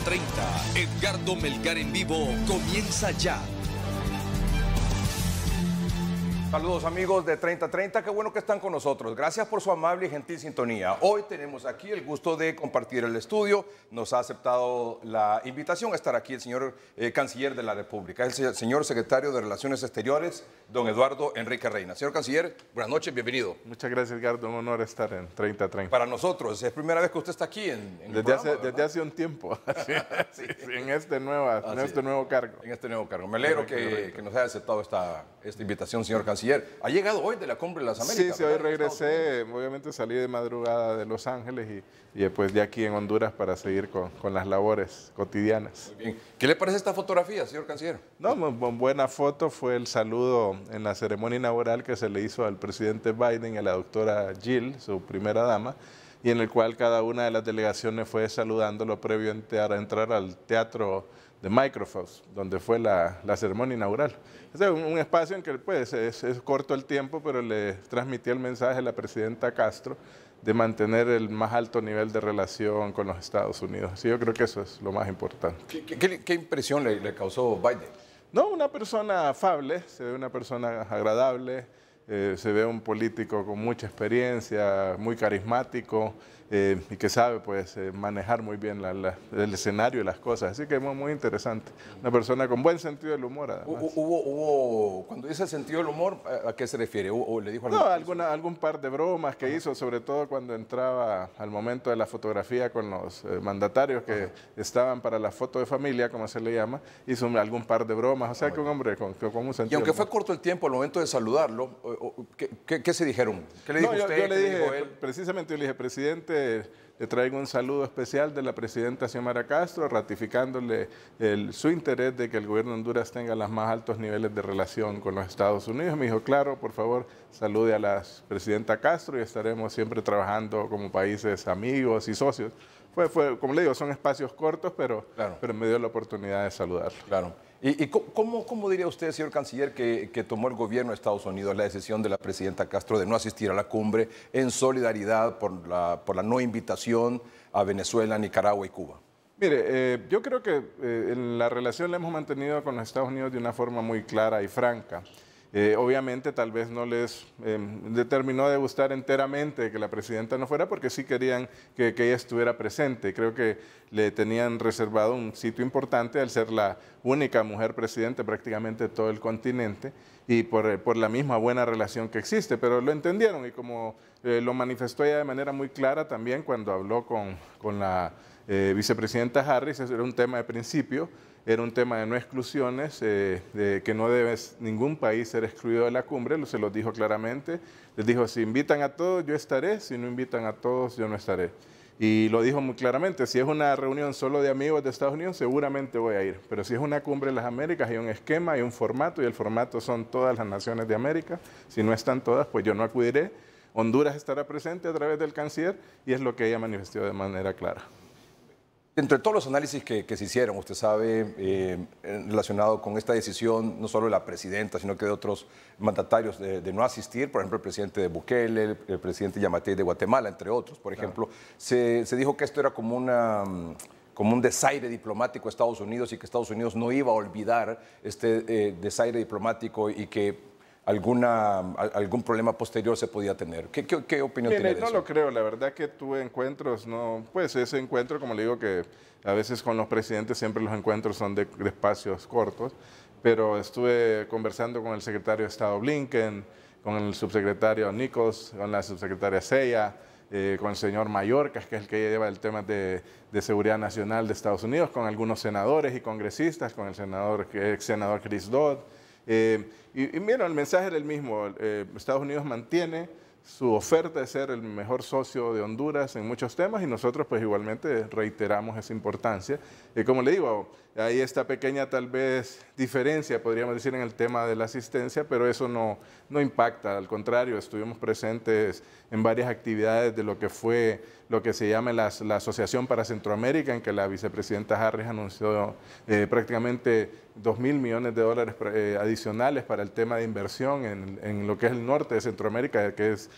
30, Edgardo Melgar en vivo comienza ya. Saludos amigos de 3030, qué bueno que están con nosotros. Gracias por su amable y gentil sintonía. Hoy tenemos aquí el gusto de compartir el estudio. Nos ha aceptado la invitación a estar aquí el señor Canciller de la República, el señor Secretario de Relaciones Exteriores, don Eduardo Enrique Reina. Señor Canciller, buenas noches, bienvenido. Muchas gracias, Edgardo. Un honor estar en 3030. Para nosotros, es primera vez que usted está aquí en el programa, desde hace un tiempo, sí, en este nuevo cargo. En este nuevo cargo. Me alegro que nos haya aceptado esta invitación, señor Canciller. Ha llegado hoy de la Cumbre de las Américas. Sí, hoy regresé, obviamente salí de madrugada de Los Ángeles y después de aquí en Honduras para seguir con las labores cotidianas. Muy bien. ¿Qué le parece esta fotografía, señor Canciller? No, buena foto, fue el saludo en la ceremonia inaugural que se le hizo al presidente Biden y a la doctora Jill, su primera dama, y en el cual cada una de las delegaciones fue saludándolo previo a entrar al teatro de Microsoft, donde fue la ceremonia inaugural. Es un espacio en que pues, es corto el tiempo, pero le transmití el mensaje a la presidenta Castro de mantener el más alto nivel de relación con los Estados Unidos. Sí, yo creo que eso es lo más importante. ¿Qué impresión le causó Biden? No, una persona afable, se ve una persona agradable, se ve un político con mucha experiencia, muy carismático y que sabe pues, manejar muy bien el escenario y las cosas. Así que es muy interesante. Una persona con buen sentido del humor, además. Cuando dice sentido del humor, ¿a qué se refiere? ¿Le dijo no, algún par de bromas que hizo, sobre todo cuando entraba al momento de la fotografía con los mandatarios que estaban para la foto de familia, como se le llama, hizo algún par de bromas. O sea, que un hombre con un sentido. Y aunque fue corto el tiempo al momento de saludarlo, ¿qué se dijeron? ¿Qué le dijo usted? Yo le dije, precisamente yo le dije, presidente, le traigo un saludo especial de la presidenta Xiomara Castro, ratificándole su interés de que el gobierno de Honduras tenga los más altos niveles de relación con los Estados Unidos. Me dijo, claro, por favor, salude a la presidenta Castro y estaremos siempre trabajando como países amigos y socios. Como le digo, son espacios cortos, pero me dio la oportunidad de saludarlo. Claro. ¿Y cómo diría usted, señor Canciller, que tomó el gobierno de Estados Unidos la decisión de la presidenta Castro de no asistir a la cumbre en solidaridad por la no invitación a Venezuela, Nicaragua y Cuba? Mire, yo creo que la relación la hemos mantenido con los Estados Unidos de una forma muy clara y franca. Obviamente tal vez no les determinó de gustar enteramente que la presidenta no fuera porque sí querían que ella estuviera presente. Creo que le tenían reservado un sitio importante al ser la única mujer presidente prácticamente de todo el continente y por la misma buena relación que existe, pero lo entendieron y como lo manifestó ella de manera muy clara también cuando habló con la vicepresidenta Harris, era un tema de principio. Era un tema de no exclusiones, de que no debe ningún país ser excluido de la cumbre, se los dijo claramente. Les dijo, si invitan a todos, yo estaré, si no invitan a todos, yo no estaré. Y lo dijo muy claramente, si es una reunión solo de amigos de Estados Unidos, seguramente voy a ir. Pero si es una cumbre de las Américas, hay un esquema, hay un formato, y el formato son todas las naciones de América. Si no están todas, pues yo no acudiré. Honduras estará presente a través del canciller, y es lo que ella manifestó de manera clara. Entre todos los análisis que se hicieron, usted sabe, relacionado con esta decisión, no solo de la presidenta, sino que de otros mandatarios de no asistir, por ejemplo, el presidente de Bukele, el presidente Yamatei de Guatemala, entre otros, por ejemplo, se dijo que esto era como un desaire diplomático a Estados Unidos y que Estados Unidos no iba a olvidar este desaire diplomático y que algún problema posterior se podía tener. ¿Qué opinión tiene de eso? No lo creo, la verdad que tuve encuentros, pues ese encuentro, como le digo, que a veces con los presidentes siempre los encuentros son de espacios cortos, pero estuve conversando con el secretario de Estado Blinken, con el subsecretario Nichols, con la subsecretaria Zeya, con el señor Mayorkas, que es el que lleva el tema de seguridad nacional de Estados Unidos, con algunos senadores y congresistas, con el ex senador Chris Dodd. Y mira, el mensaje era el mismo. Estados Unidos mantiene su oferta de ser el mejor socio de Honduras en muchos temas y nosotros pues igualmente reiteramos esa importancia. Como le digo, hay esta pequeña tal vez diferencia, podríamos decir, en el tema de la asistencia, pero eso no impacta, al contrario, estuvimos presentes en varias actividades de lo que fue lo que se llama la Asociación para Centroamérica, en que la vicepresidenta Harris anunció prácticamente $2.000 millones adicionales para el tema de inversión en lo que es el norte de Centroamérica, que es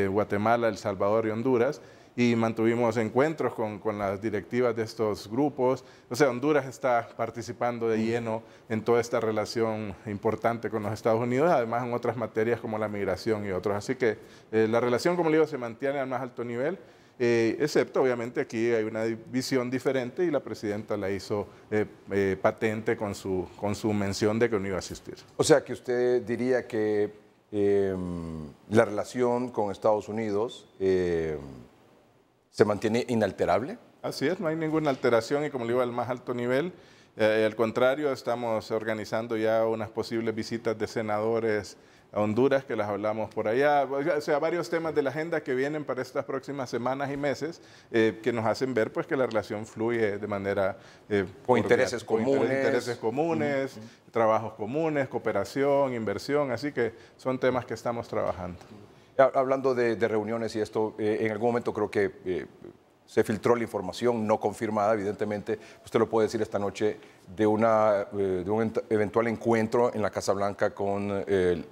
Guatemala, El Salvador y Honduras, y mantuvimos encuentros con las directivas de estos grupos. O sea, Honduras está participando de lleno en toda esta relación importante con los Estados Unidos, además en otras materias como la migración y otros. Así que la relación, como le digo, se mantiene al más alto nivel, excepto obviamente aquí hay una visión diferente y la presidenta la hizo patente con su mención de que no iba a asistir. O sea, que usted diría que la relación con Estados Unidos se mantiene inalterable. Así es, no hay ninguna alteración y como le digo, al más alto nivel. Al contrario, estamos organizando ya unas posibles visitas de senadores a Honduras, que las hablamos por allá. O sea, varios temas de la agenda que vienen para estas próximas semanas y meses que nos hacen ver pues, que la relación fluye de manera... con intereses comunes. Intereses comunes, trabajos comunes, cooperación, inversión. Así que son temas que estamos trabajando. Hablando de reuniones y esto, en algún momento creo que se filtró la información no confirmada, evidentemente, usted lo puede decir esta noche, de un eventual encuentro en la Casa Blanca con el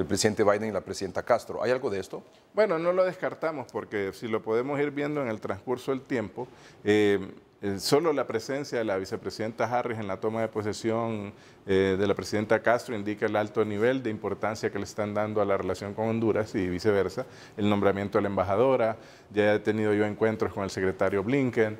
presidente Biden y la presidenta Castro. ¿Hay algo de esto? Bueno, no lo descartamos porque si lo podemos ir viendo en el transcurso del tiempo, solo la presencia de la vicepresidenta Harris en la toma de posesión de la presidenta Castro indica el alto nivel de importancia que le están dando a la relación con Honduras y viceversa. El nombramiento de la embajadora, ya he tenido yo encuentros con el secretario Blinken,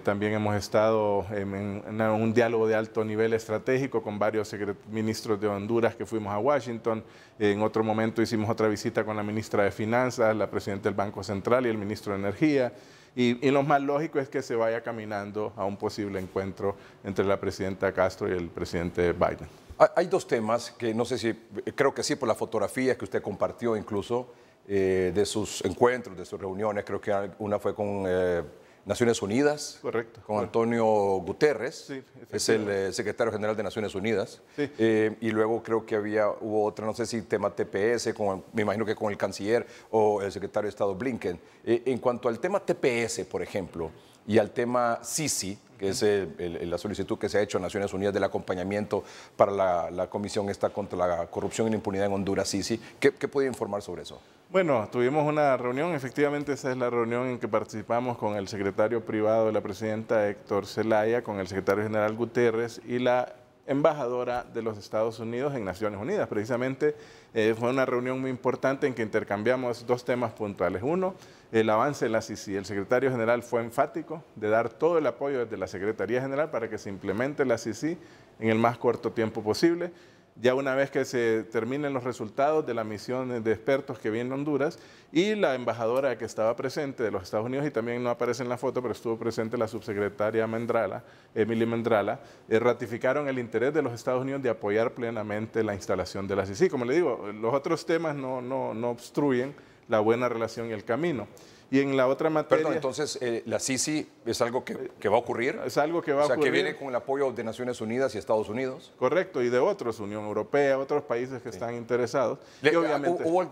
también hemos estado en un diálogo de alto nivel estratégico con varios ministros de Honduras que fuimos a Washington. En otro momento hicimos otra visita con la ministra de Finanzas, la presidenta del Banco Central y el ministro de Energía. Y lo más lógico es que se vaya caminando a un posible encuentro entre la presidenta Castro y el presidente Biden. Hay dos temas que no sé si, creo que sí, por la fotografía que usted compartió incluso de sus encuentros, de sus reuniones. Creo que una fue con Naciones Unidas, correcto, con Antonio Guterres, sí, es el secretario general de Naciones Unidas, sí. Y luego creo que hubo otra, no sé si tema TPS, me imagino que con el canciller o el secretario de Estado Blinken. En cuanto al tema TPS, por ejemplo, y al tema Sisi, que es la solicitud que se ha hecho a Naciones Unidas del acompañamiento para la comisión esta contra la corrupción y la impunidad en Honduras, Sisi, ¿qué puede informar sobre eso? Bueno, tuvimos una reunión, efectivamente esa es la reunión en que participamos con el secretario privado de la presidenta Héctor Zelaya, con el secretario general Guterres y la embajadora de los Estados Unidos en Naciones Unidas. Precisamente fue una reunión muy importante en que intercambiamos dos temas puntuales. Uno, el avance de la CICI. El secretario general fue enfático de dar todo el apoyo desde la Secretaría General para que se implemente la CICI en el más corto tiempo posible. Ya una vez que se terminen los resultados de la misión de expertos que viene a Honduras y la embajadora que estaba presente de los Estados Unidos, y también no aparece en la foto, pero estuvo presente la subsecretaria Mendrala, Emily Mendrala, ratificaron el interés de los Estados Unidos de apoyar plenamente la instalación de la CICI. Como le digo, los otros temas no obstruyen la buena relación y el camino. Y en la otra materia... Perdón, entonces, ¿la CICI es algo que va a ocurrir? Es algo que va a ocurrir. O sea, que viene con el apoyo de Naciones Unidas y Estados Unidos. Correcto, y de otros, Unión Europea, otros países que están interesados. Y obviamente... ¿Hubo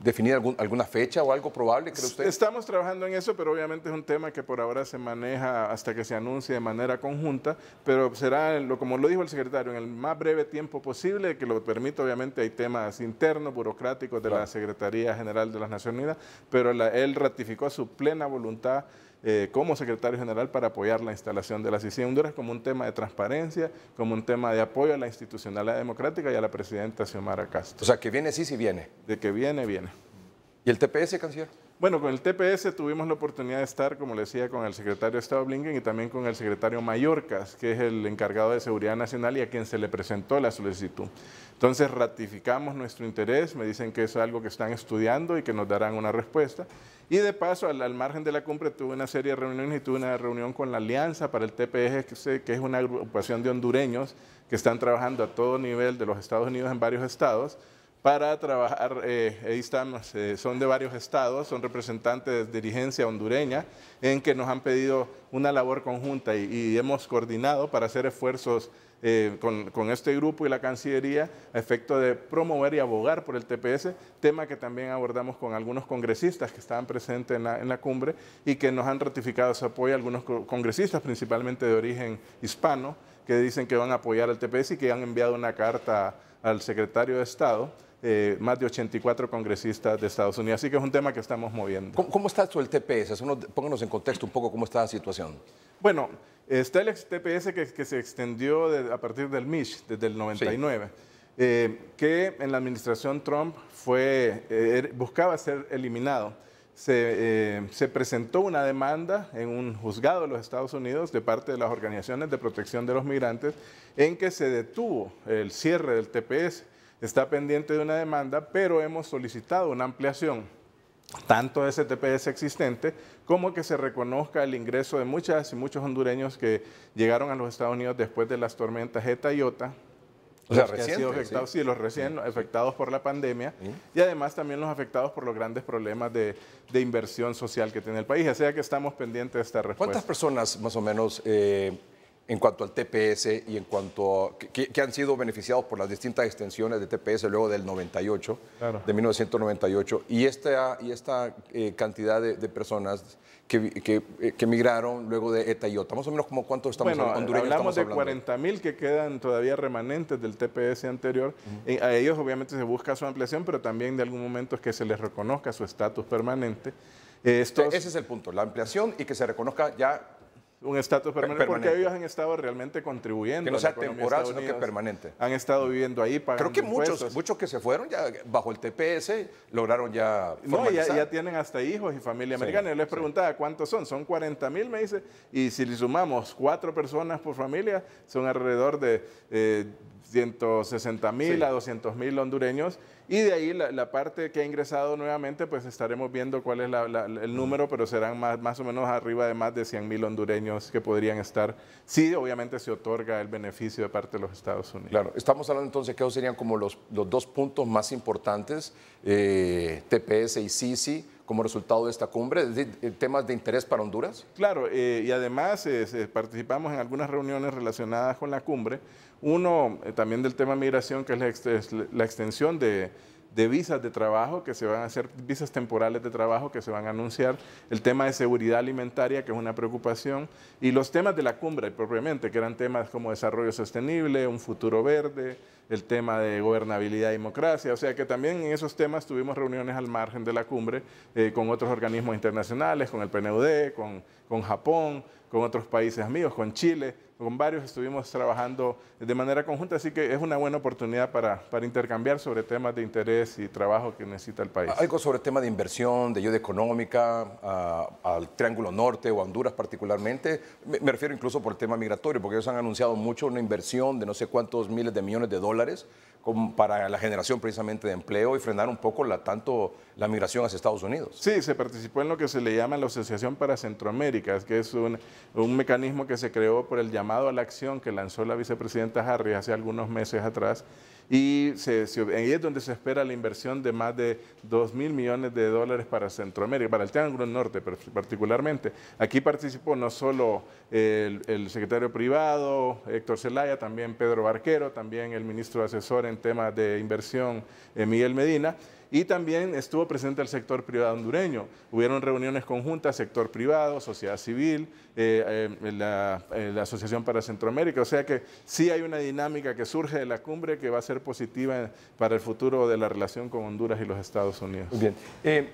definir alguna fecha o algo probable, cree usted? Estamos trabajando en eso, pero obviamente es un tema que por ahora se maneja hasta que se anuncie de manera conjunta, pero será, como lo dijo el secretario, en el más breve tiempo posible, que lo permita. Obviamente hay temas internos, burocráticos de la Secretaría General de las Naciones Unidas, pero él ratificó su plena voluntad como secretario general para apoyar la instalación de la CICI en Honduras como un tema de transparencia, como un tema de apoyo a la institucionalidad democrática y a la presidenta Xiomara Castro. O sea, que viene, sí viene. De que viene, viene. ¿Y el TPS, canciller? Bueno, con el TPS tuvimos la oportunidad de estar, como le decía, con el secretario de Estado Blinken y también con el secretario Mayorkas, que es el encargado de Seguridad Nacional y a quien se le presentó la solicitud. Entonces ratificamos nuestro interés, me dicen que es algo que están estudiando y que nos darán una respuesta. Y de paso, al margen de la cumbre, tuve una serie de reuniones y tuve una reunión con la Alianza para el TPS, que es una agrupación de hondureños que están trabajando a todo nivel de los Estados Unidos en varios estados para trabajar. Ahí estamos, son de varios estados, son representantes de dirigencia hondureña en que nos han pedido una labor conjunta y hemos coordinado para hacer esfuerzos con este grupo y la Cancillería a efecto de promover y abogar por el TPS, tema que también abordamos con algunos congresistas que estaban presentes en la cumbre y que nos han ratificado su apoyo, algunos congresistas principalmente de origen hispano, que dicen que van a apoyar al TPS y que han enviado una carta al secretario de Estado más de 84 congresistas de Estados Unidos. Así que es un tema que estamos moviendo. ¿Cómo está esto del TPS? Pónganos en contexto un poco cómo está la situación. Bueno, está el TPS que se extendió a partir del MISH, desde el 99. Sí. Que en la administración Trump buscaba ser eliminado. Se presentó una demanda en un juzgado de los Estados Unidos de parte de las organizaciones de protección de los migrantes en que se detuvo el cierre del TPS. Está pendiente de una demanda, pero hemos solicitado una ampliación tanto de ese TPS existente como que se reconozca el ingreso de muchas y muchos hondureños que llegaron a los Estados Unidos después de las tormentas Eta y Iota. O sea, recientes, sí, los recién afectados por la pandemia y además también los afectados por los grandes problemas de inversión social que tiene el país. O sea que estamos pendientes de esta respuesta. ¿Cuántas personas más o menos en cuanto al TPS y en cuanto que han sido beneficiados por las distintas extensiones de TPS luego del 98, claro, de 1998, y esta cantidad de personas que migraron luego de Eta y Iota? Más o menos como cuántos estamos hondureños hablamos estamos de 40.000 que quedan todavía remanentes del TPS anterior. A ellos obviamente se busca su ampliación, pero también de algún momento es que se les reconozca su estatus permanente. Ese es el punto, la ampliación y que se reconozca ya un estatus permanente, porque ellos han estado realmente contribuyendo. Que no sea temporal, sino que permanente. Han estado viviendo ahí, pagando Creo que impuestos. muchos que se fueron ya bajo el TPS lograron ya formalizar. No, ya tienen hasta hijos y familia americana. Yo les preguntaba cuántos son. Son 40.000, me dice, y si le sumamos 4 personas por familia, son alrededor de 160.000 a 200.000 hondureños. Y de ahí la parte que ha ingresado nuevamente, pues estaremos viendo cuál es el número, pero serán más o menos arriba de más de 100.000 hondureños que podrían estar. Sí, obviamente se otorga el beneficio de parte de los Estados Unidos. Claro, estamos hablando entonces que esos serían como los 2 puntos más importantes, TPS y SISI, como resultado de esta cumbre, temas de interés para Honduras. Claro, y además participamos en algunas reuniones relacionadas con la cumbre. Uno, también del tema migración, que es la extensión de visas de trabajo, que se van a hacer visas temporales de trabajo que se van a anunciar, el tema de seguridad alimentaria, que es una preocupación, y los temas de la cumbre propiamente, que eran temas como desarrollo sostenible, un futuro verde, el tema de gobernabilidad y democracia. O sea que también en esos temas tuvimos reuniones al margen de la cumbre con otros organismos internacionales, con el PNUD, con Japón, con otros países amigos, con Chile. Con varios estuvimos trabajando de manera conjunta, así que es una buena oportunidad para intercambiar sobre temas de interés y trabajo que necesita el país. Algo sobre el tema de inversión, de ayuda económica al Triángulo Norte o a Honduras particularmente. Me refiero incluso por el tema migratorio, porque ellos han anunciado mucho una inversión de no sé cuántos miles de millones de dólares para la generación precisamente de empleo y frenar un poco tanto la migración hacia Estados Unidos. Sí, se participó en lo que se le llama la Asociación para Centroamérica, que es un mecanismo que se creó por el llamado a la acción que lanzó la vicepresidenta Harris hace algunos meses atrás, y ahí es donde se espera la inversión de más de 2.000 millones de dólares para Centroamérica, para el Triángulo Norte particularmente. Aquí participó no solo el secretario privado, Héctor Zelaya, también Pedro Barquero, también el ministro asesor en temas de inversión, Miguel Medina, y también estuvo presente el sector privado hondureño. Hubieron reuniones conjuntas, sector privado, sociedad civil, la Asociación para Centroamérica. O sea que sí hay una dinámica que surge de la cumbre que va a ser positiva para el futuro de la relación con Honduras y los Estados Unidos. Muy bien.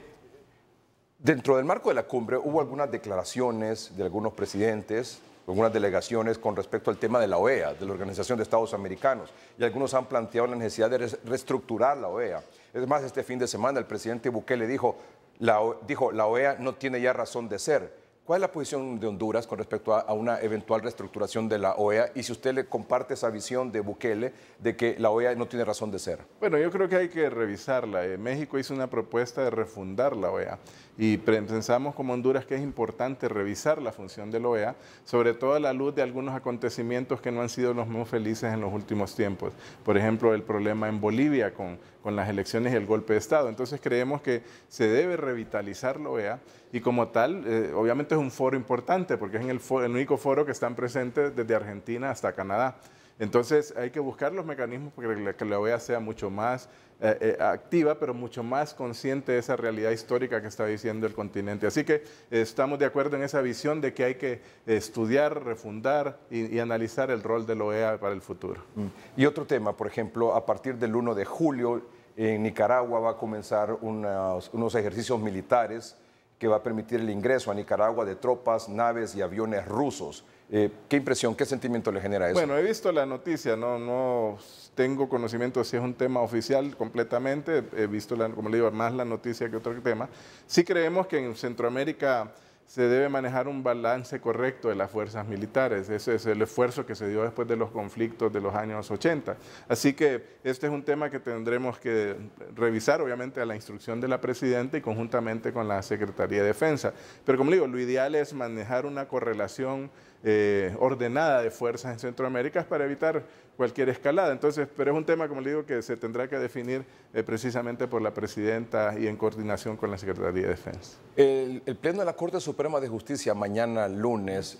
Dentro del marco de la cumbre hubo algunas declaraciones de algunos presidentes, algunas delegaciones con respecto al tema de la OEA, de la Organización de Estados Americanos, y algunos han planteado la necesidad de reestructurar la OEA. Es más, este fin de semana el presidente Bukele dijo, la OEA no tiene ya razón de ser. ¿Cuál es la posición de Honduras con respecto a una eventual reestructuración de la OEA? Y si usted le comparte esa visión de Bukele de que la OEA no tiene razón de ser. Bueno, yo creo que hay que revisarla. México hizo una propuesta de refundar la OEA y pensamos como Honduras que es importante revisar la función de la OEA, sobre todo a la luz de algunos acontecimientos que no han sido los más felices en los últimos tiempos. Por ejemplo, el problema en Bolivia con las elecciones y el golpe de Estado. Entonces creemos que se debe revitalizar la OEA y como tal, obviamente es un foro importante porque es el único foro que están presentes desde Argentina hasta Canadá. Entonces hay que buscar los mecanismos para que la OEA sea mucho más activa, pero mucho más consciente de esa realidad histórica que está diciendo el continente. Así que estamos de acuerdo en esa visión de que hay que estudiar, refundar y analizar el rol de la OEA para el futuro. Y otro tema, por ejemplo, a partir del 1 de julio en Nicaragua va a comenzar unos ejercicios militares que va a permitir el ingreso a Nicaragua de tropas, naves y aviones rusos. ¿Qué impresión, qué sentimiento le genera eso? Bueno, he visto la noticia, no tengo conocimiento de si es un tema oficial completamente, he visto, como le digo, más la noticia que otro tema. Sí creemos que en Centroamérica se debe manejar un balance correcto de las fuerzas militares. Ese es el esfuerzo que se dio después de los conflictos de los años 80. Así que este es un tema que tendremos que revisar, obviamente, a la instrucción de la Presidenta y conjuntamente con la Secretaría de Defensa. Pero como le digo, lo ideal es manejar una correlación ordenada de fuerzas en Centroamérica para evitar cualquier escalada. Entonces, pero es un tema, como le digo, que se tendrá que definir precisamente por la Presidenta y en coordinación con la Secretaría de Defensa. El Pleno de la Corte Suprema de Justicia mañana lunes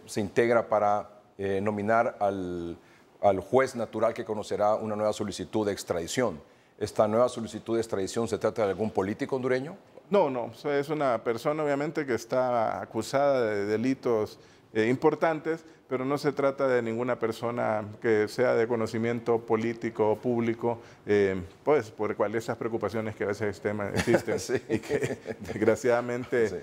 se integra para nominar al juez natural que conocerá una nueva solicitud de extradición. ¿Esta nueva solicitud de extradición se trata de algún político hondureño? No, es una persona obviamente que está acusada de delitos importantes, pero no se trata de ninguna persona que sea de conocimiento político o público, pues por cual esas preocupaciones que a veces existen sí. Y que desgraciadamente sí.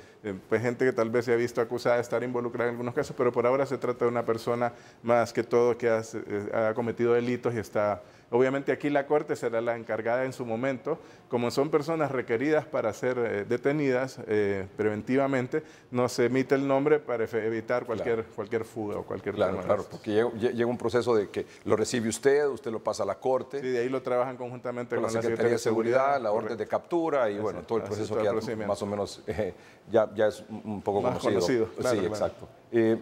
Pues gente que tal vez se ha visto acusada de estar involucrada en algunos casos, pero por ahora se trata de una persona más que todo que ha cometido delitos y está... Obviamente aquí la Corte será la encargada en su momento, como son personas requeridas para ser detenidas preventivamente, no se emite el nombre para evitar cualquier fuga o cualquier tema. Claro, porque llega un proceso de que lo recibe usted lo pasa a la Corte. Sí, de ahí lo trabajan conjuntamente con la Secretaría de Seguridad, la orden de captura y bueno, todo el proceso que más o menos ya es un poco más conocido. Claro, sí, exacto.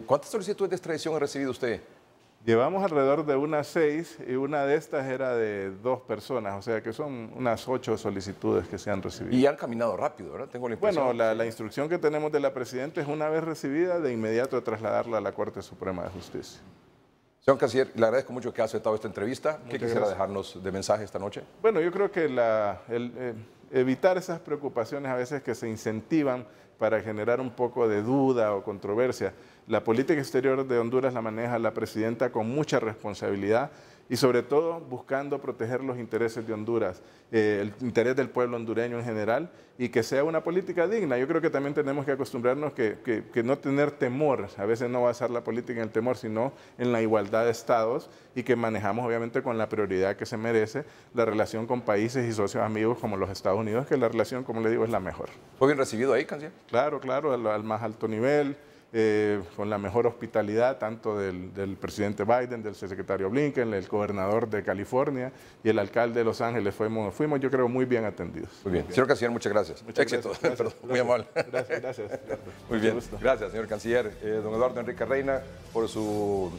¿Cuántas solicitudes de extradición ha recibido usted? Llevamos alrededor de unas 6 y una de estas era de 2 personas, o sea que son unas 8 solicitudes que se han recibido. Y han caminado rápido, ¿verdad? Tengo la impresión. Bueno, la instrucción que tenemos de la Presidenta es una vez recibida, de inmediato trasladarla a la Corte Suprema de Justicia. Señor Canciller, le agradezco mucho que haya aceptado esta entrevista. ¿Qué quisiera dejarnos de mensaje esta noche? Bueno, yo creo que evitar esas preocupaciones a veces que se incentivan para generar un poco de duda o controversia. La política exterior de Honduras la maneja la Presidenta con mucha responsabilidad y sobre todo buscando proteger los intereses de Honduras, el interés del pueblo hondureño en general y que sea una política digna. Yo creo que también tenemos que acostumbrarnos que no tener temor, a veces no basar la política en el temor, sino en la igualdad de estados y que manejamos obviamente con la prioridad que se merece la relación con países y socios amigos como los Estados Unidos, que la relación, como le digo, es la mejor. ¿Fue bien recibido ahí, Canciller? Claro, al más alto nivel. Con la mejor hospitalidad tanto del presidente Biden, del secretario Blinken, el gobernador de California y el alcalde de Los Ángeles. Fuimos yo creo, muy bien atendidos. Muy bien. Señor Canciller, muchas gracias. Éxito. Gracias. Perdón, muy amable. Gracias. Muy bien. Gracias, señor Canciller. Don Eduardo Enrique Reina, por su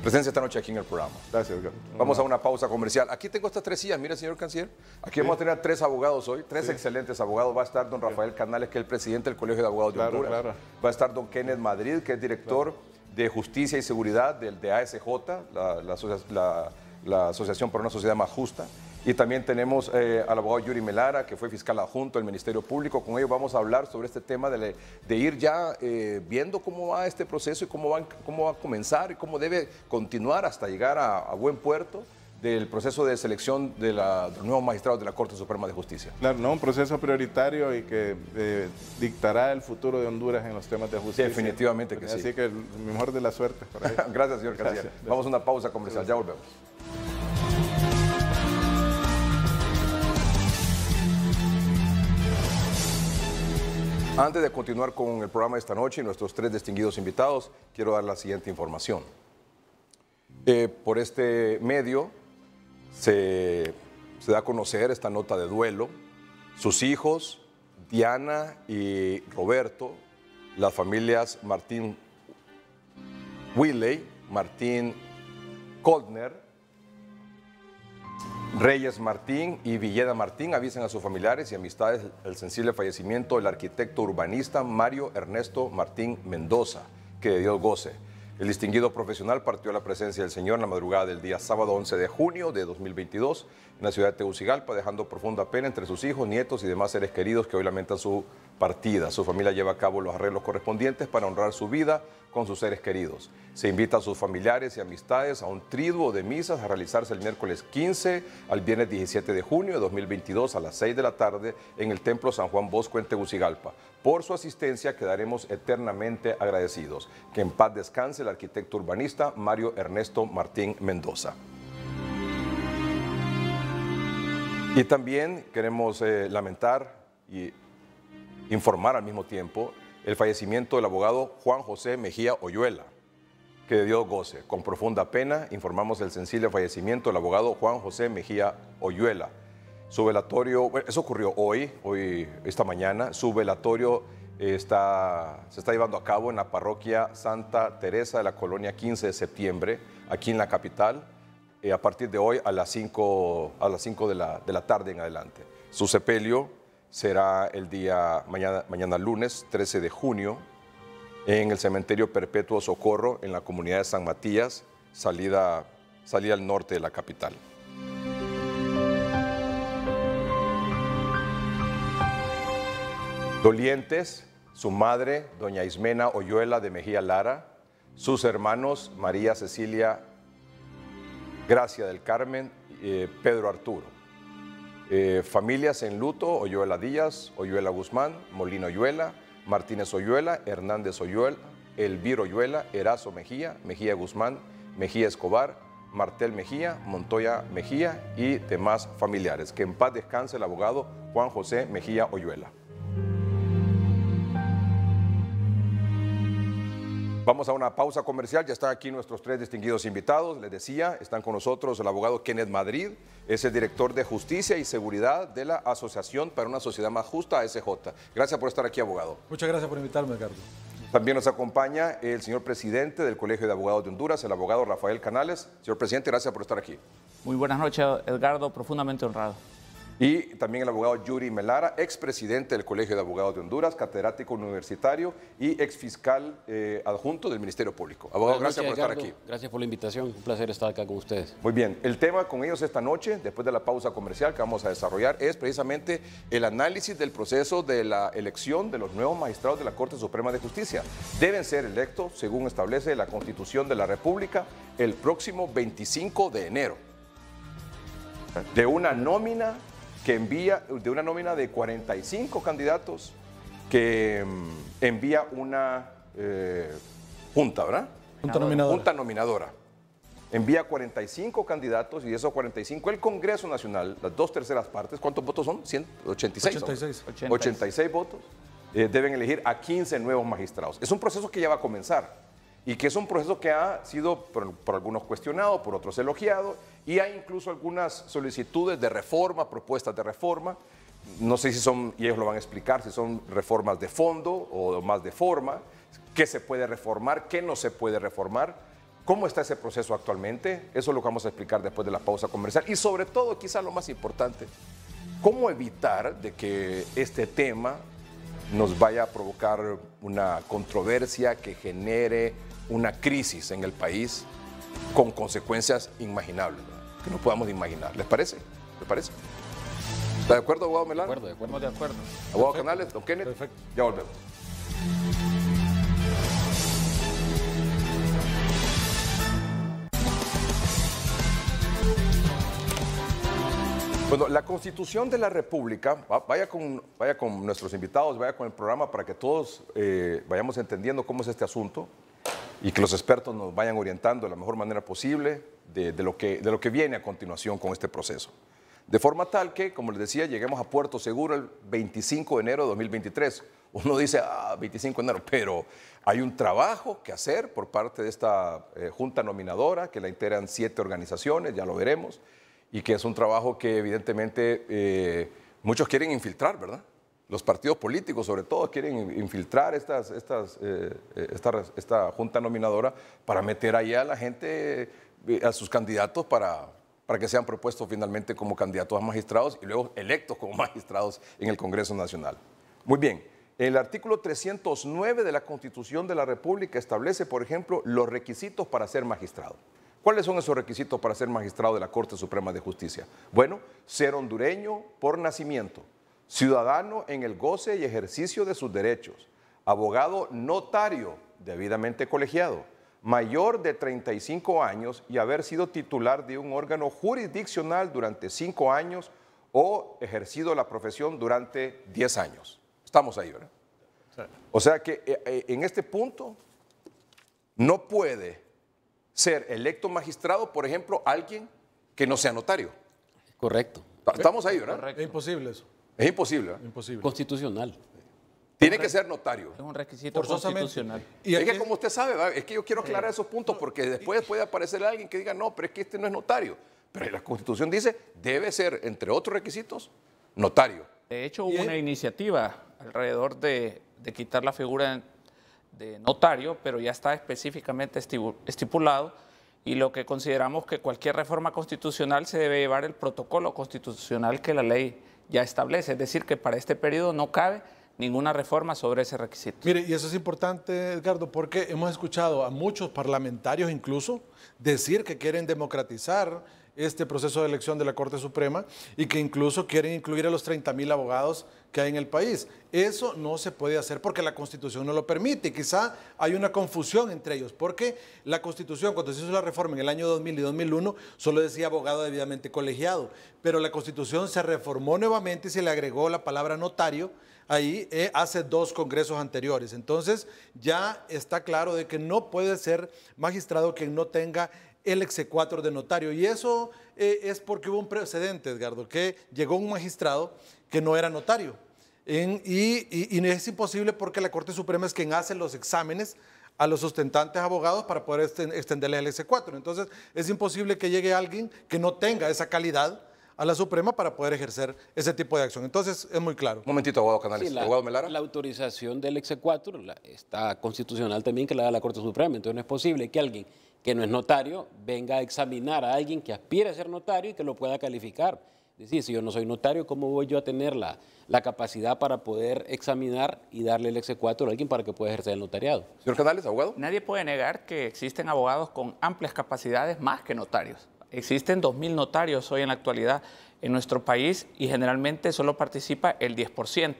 presencia esta noche aquí en el programa. Gracias, Edgar. Vamos a una pausa comercial. Aquí tengo estas 3 sillas, mire, señor Canciller. Aquí vamos a tener 3 abogados hoy, 3 excelentes abogados. Va a estar don Rafael Canales, que es el presidente del Colegio de Abogados de Honduras. Claro. Va a estar don Kenneth Madrid, que es director de Justicia y Seguridad de ASJ, la Asociación por una Sociedad Más Justa. Y también tenemos al abogado Yuri Melara, que fue fiscal adjunto del Ministerio Público. Con ellos vamos a hablar sobre este tema de ir ya viendo cómo va este proceso y cómo va a comenzar y cómo debe continuar hasta llegar a buen puerto del proceso de selección de los nuevos magistrados de la Corte Suprema de Justicia. Claro, un proceso prioritario y que dictará el futuro de Honduras en los temas de justicia. Definitivamente que sí. Así que el mejor de la suerte. Gracias, señor Canciller. Vamos a una pausa comercial, ya volvemos. Antes de continuar con el programa de esta noche y nuestros 3 distinguidos invitados, quiero dar la siguiente información. Por este medio se da a conocer esta nota de duelo. Sus hijos, Diana y Roberto, las familias Martín Willey, Martín Koldner, Reyes Martín y Villeda Martín avisan a sus familiares y amistades el sensible fallecimiento del arquitecto urbanista Mario Ernesto Martín Mendoza, que de Dios goce. El distinguido profesional partió a la presencia del Señor en la madrugada del día sábado 11 de junio de 2022 en la ciudad de Tegucigalpa, dejando profunda pena entre sus hijos, nietos y demás seres queridos que hoy lamentan su partida. Su familia lleva a cabo los arreglos correspondientes para honrar su vida con sus seres queridos. Se invita a sus familiares y amistades a un triduo de misas a realizarse el miércoles 15 al viernes 17 de junio de 2022 a las 6 de la tarde en el Templo San Juan Bosco en Tegucigalpa. Por su asistencia quedaremos eternamente agradecidos. Que en paz descanse el arquitecto urbanista Mario Ernesto Martín Mendoza. Y también queremos lamentar y informar al mismo tiempo el fallecimiento del abogado Juan José Mejía Oyuela, que de Dios goce. Con profunda pena informamos el sensible fallecimiento del abogado Juan José Mejía Oyuela. Su velatorio, bueno, eso ocurrió esta mañana. Su velatorio se está llevando a cabo en la parroquia Santa Teresa de la colonia 15 de septiembre, aquí en la capital, a partir de hoy a las 5 de la tarde en adelante. Su sepelio será el día mañana lunes 13 de junio en el cementerio Perpetuo Socorro en la comunidad de San Matías, salida al norte de la capital. Dolientes, su madre, doña Ismena Oyuela de Mejía Lara, sus hermanos María Cecilia Gracia del Carmen, Pedro Arturo. Familias en luto: Oyuela Díaz, Oyuela Guzmán, Molina Oyuela, Martínez Oyuela, Hernández Oyuela, Elviro Oyuela, Erazo Mejía, Mejía Guzmán, Mejía Escobar, Martel Mejía, Montoya Mejía y demás familiares. Que en paz descanse el abogado Juan José Mejía Oyuela. Vamos a una pausa comercial, ya están aquí nuestros tres distinguidos invitados. Les decía, están con nosotros el abogado Kenneth Madrid, es el director de Justicia y Seguridad de la Asociación para una Sociedad Más Justa, ASJ. Gracias por estar aquí, abogado. Muchas gracias por invitarme, Ricardo. También nos acompaña el señor presidente del Colegio de Abogados de Honduras, el abogado Rafael Canales. Señor presidente, gracias por estar aquí. Muy buenas noches, Edgardo, profundamente honrado. Y también el abogado Yuri Melara, expresidente del Colegio de Abogados de Honduras, catedrático universitario y exfiscal adjunto del Ministerio Público. Abogado, gracias por estar aquí. Gracias por la invitación, un placer estar acá con ustedes. Muy bien, el tema con ellos esta noche, después de la pausa comercial que vamos a desarrollar, es precisamente el análisis del proceso de la elección de los nuevos magistrados de la Corte Suprema de Justicia. Deben ser electos, según establece la Constitución de la República, el próximo 25 de enero. De una nómina de 45 candidatos que envía una junta, ¿verdad? Junta nominadora. Envía 45 candidatos y de esos 45 el Congreso Nacional, las 2/3 partes, ¿cuántos votos son? 186. 86 votos. Deben elegir a 15 nuevos magistrados. Es un proceso que ya va a comenzar y que es un proceso que ha sido por algunos cuestionado, por otros elogiado, y hay incluso algunas solicitudes de reforma, propuestas de reforma. No sé si son, y ellos lo van a explicar, si son reformas de fondo o más de forma, qué se puede reformar, qué no se puede reformar, cómo está ese proceso actualmente. Eso es lo que vamos a explicar después de la pausa comercial. Y sobre todo, quizá lo más importante, cómo evitar de que este tema nos vaya a provocar una controversia que genere una crisis en el país con consecuencias inimaginables, ¿verdad? Que no podamos imaginar. ¿Les parece? ¿Les parece? ¿Está de acuerdo, abogado Melara? De acuerdo. De acuerdo. Abogado Canales, don Kenneth. Perfecto. Ya volvemos. Bueno, la Constitución de la República, vaya con nuestros invitados, vaya con el programa para que todos vayamos entendiendo cómo es este asunto y que los expertos nos vayan orientando de la mejor manera posible de lo que viene a continuación con este proceso. De forma tal que, como les decía, lleguemos a puerto seguro el 25 de enero de 2023. Uno dice, 25 de enero, pero hay un trabajo que hacer por parte de esta junta nominadora, que la integran 7 organizaciones, ya lo veremos, y que es un trabajo que evidentemente muchos quieren infiltrar, ¿verdad? Los partidos políticos, sobre todo, quieren infiltrar esta junta nominadora para meter ahí a la gente, a sus candidatos, para que sean propuestos finalmente como candidatos a magistrados y luego electos como magistrados en el Congreso Nacional. Muy bien, El artículo 309 de la Constitución de la República establece, por ejemplo, los requisitos para ser magistrado. ¿Cuáles son esos requisitos para ser magistrado de la Corte Suprema de Justicia? Bueno, ser hondureño por nacimiento, ciudadano en el goce y ejercicio de sus derechos, abogado notario debidamente colegiado, mayor de 35 años y haber sido titular de un órgano jurisdiccional durante 5 años o ejercido la profesión durante 10 años. Estamos ahí, ¿verdad? Sí. O sea que en este punto no puede ser electo magistrado, por ejemplo, alguien que no sea notario. Correcto. Estamos ahí, ¿verdad? Correcto. Es imposible eso. Es imposible, ¿verdad? Imposible. Constitucional. Tiene que ser notario. Es un requisito constitucional. Y es que como usted sabe, ¿verdad? Es que yo quiero aclarar esos puntos porque después puede aparecer alguien que diga, no, pero es que este no es notario. Pero la Constitución dice, debe ser, entre otros requisitos, notario. De hecho, hubo una iniciativa alrededor de quitar la figura de notario, pero ya está específicamente estipulado, y lo que consideramos que cualquier reforma constitucional se debe llevar el protocolo constitucional que la ley ya establece, es decir, que para este periodo no cabe ninguna reforma sobre ese requisito. Mire, y eso es importante, Edgardo, porque hemos escuchado a muchos parlamentarios incluso decir que quieren democratizar este proceso de elección de la Corte Suprema y que incluso quieren incluir a los 30,000 abogados que hay en el país. Eso no se puede hacer porque la Constitución no lo permite. Quizá hay una confusión entre ellos, porque la Constitución, cuando se hizo la reforma en el año 2000 y 2001, solo decía abogado debidamente colegiado, pero la Constitución se reformó nuevamente y se le agregó la palabra notario ahí hace 2 congresos anteriores. Entonces ya está claro de que no puede ser magistrado quien no tenga el exequatur de notario. Y eso es porque hubo un precedente, Edgardo, que llegó un magistrado que no era notario. Y es imposible porque la Corte Suprema es quien hace los exámenes a los sustentantes abogados para poder extenderle el exequatur. Entonces es imposible que llegue alguien que no tenga esa calidad a la Suprema para poder ejercer ese tipo de acción. Entonces es muy claro. Un momentito, abogado Canales. Sí, abogado Melara. La autorización del exequatur está constitucional también, que la da la Corte Suprema. Entonces no es posible que alguien que no es notario venga a examinar a alguien que aspire a ser notario y que lo pueda calificar. Es decir, si yo no soy notario, ¿cómo voy yo a tener la capacidad para poder examinar y darle el exequatur a alguien para que pueda ejercer el notariado? Señor Canales, abogado. Nadie puede negar que existen abogados con amplias capacidades más que notarios. Existen 2.000 notarios hoy en la actualidad en nuestro país y generalmente solo participa el 10%.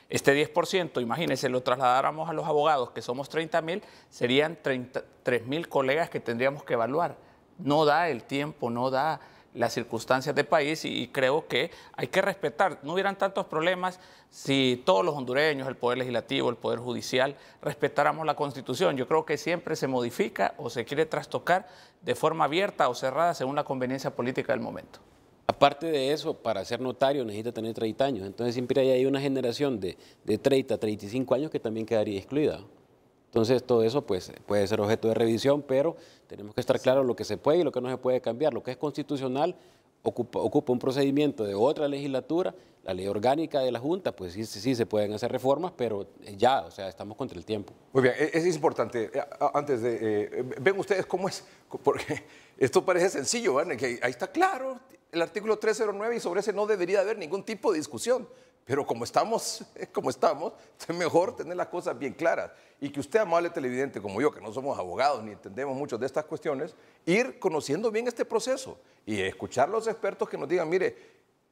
Este 10%, imagínense, lo trasladáramos a los abogados, que somos 30,000, serían 33,000 colegas que tendríamos que evaluar. No da el tiempo, no da las circunstancias del país y creo que hay que respetar. No hubieran tantos problemas si todos los hondureños, el Poder Legislativo, el Poder Judicial, respetáramos la Constitución. Yo creo que siempre se modifica o se quiere trastocar de forma abierta o cerrada según la conveniencia política del momento. Aparte de eso, para ser notario necesita tener 30 años. Entonces siempre hay una generación de 30, 35 años que también quedaría excluida. Entonces todo eso pues, puede ser objeto de revisión, pero tenemos que estar claros lo que se puede y lo que no se puede cambiar. Lo que es constitucional ocupa un procedimiento de otra legislatura, la ley orgánica de la Junta, pues sí se pueden hacer reformas, pero ya, o sea, estamos contra el tiempo. Muy bien, es importante, antes de, ven ustedes cómo es, porque esto parece sencillo, ¿verdad? Que ahí está claro el artículo 309 y sobre ese no debería haber ningún tipo de discusión. Pero como estamos, es mejor tener las cosas bien claras. Y que usted, amable televidente como yo, que no somos abogados ni entendemos mucho de estas cuestiones, ir conociendo bien este proceso y escuchar a los expertos que nos digan, mire,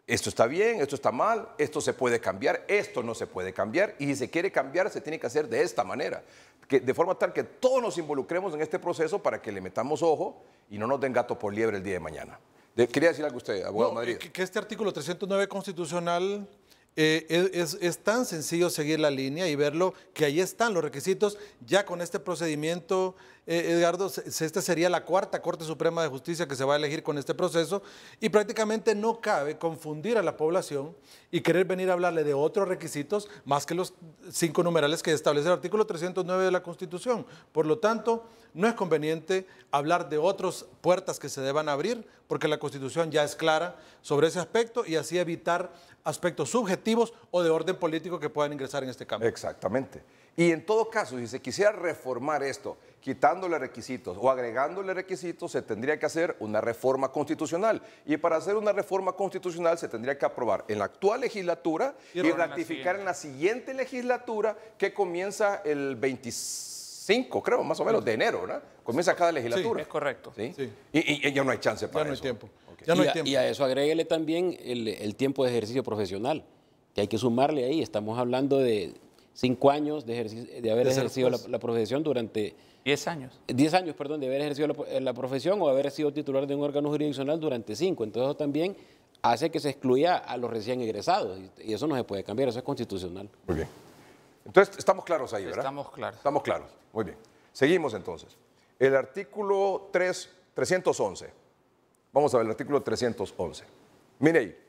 esto está bien, esto está mal, esto se puede cambiar, esto no se puede cambiar, y si se quiere cambiar, se tiene que hacer de esta manera. De forma tal que todos nos involucremos en este proceso para que le metamos ojo y no nos den gato por liebre el día de mañana. Quería decir algo usted, abogado Madrid. Que este artículo 309 constitucional es tan sencillo seguir la línea y verlo, que ahí están los requisitos. Ya con este procedimiento, Edgardo, esta sería la 4ª Corte Suprema de Justicia que se va a elegir con este proceso, y prácticamente no cabe confundir a la población y querer venir a hablarle de otros requisitos más que los 5 numerales que establece el artículo 309 de la Constitución. Por lo tanto, no es conveniente hablar de otras puertas que se deban abrir, porque la Constitución ya es clara sobre ese aspecto, y así evitar aspectos subjetivos o de orden político que puedan ingresar en este cambio. Exactamente. Y en todo caso, si se quisiera reformar esto, quitándole requisitos o agregándole requisitos, se tendría que hacer una reforma constitucional. Y para hacer una reforma constitucional se tendría que aprobar en la actual legislatura y ratificar en la siguiente legislatura, que comienza el 25, creo, más o menos, de enero, ¿verdad? Comienza cada legislatura. Sí, es correcto. ¿Sí? Sí. Y ya no hay chance para Ya no hay eso. tiempo. Okay. Ya no hay tiempo. Y a eso agréguele también el tiempo de ejercicio profesional, que hay que sumarle ahí. Estamos hablando de 5 años de haber ejercido la profesión durante... 10 años. 10 años, perdón, de haber ejercido la profesión o haber sido titular de un órgano jurisdiccional durante 5. Entonces eso también hace que se excluya a los recién egresados y eso no se puede cambiar, eso es constitucional. Muy bien. Entonces, estamos claros ahí, ¿verdad? Estamos claros. Estamos claros. Muy bien. Seguimos entonces. El artículo 311. Vamos a ver el artículo 311. Mire ahí.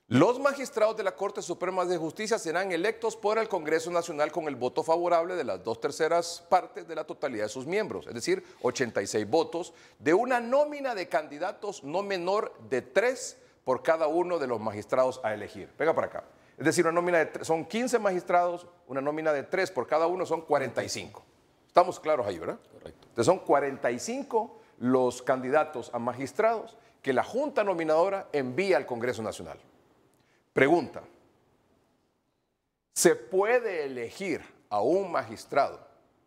Los magistrados de la Corte Suprema de Justicia serán electos por el Congreso Nacional con el voto favorable de las 2/3 partes de la totalidad de sus miembros, es decir, 86 votos, de una nómina de candidatos no menor de 3 por cada uno de los magistrados a elegir. Venga para acá. Es decir, una nómina de son 15 magistrados, una nómina de 3 por cada uno son 45. Estamos claros ahí, ¿verdad? Correcto. Entonces son 45 los candidatos a magistrados que la Junta Nominadora envía al Congreso Nacional. Pregunta, ¿se puede elegir a un magistrado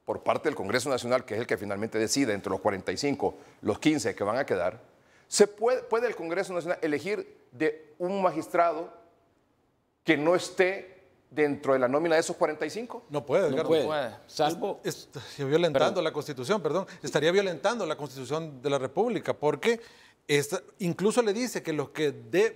por parte del Congreso Nacional, que es el que finalmente decide entre los 45, los 15 que van a quedar? ¿Puede el Congreso Nacional elegir de un magistrado que no esté dentro de la nómina de esos 45? No puede, No Edgardo. puede, salvo... Estaría violentando la Constitución, perdón. Estaría violentando la Constitución de la República, porque incluso le dice que los que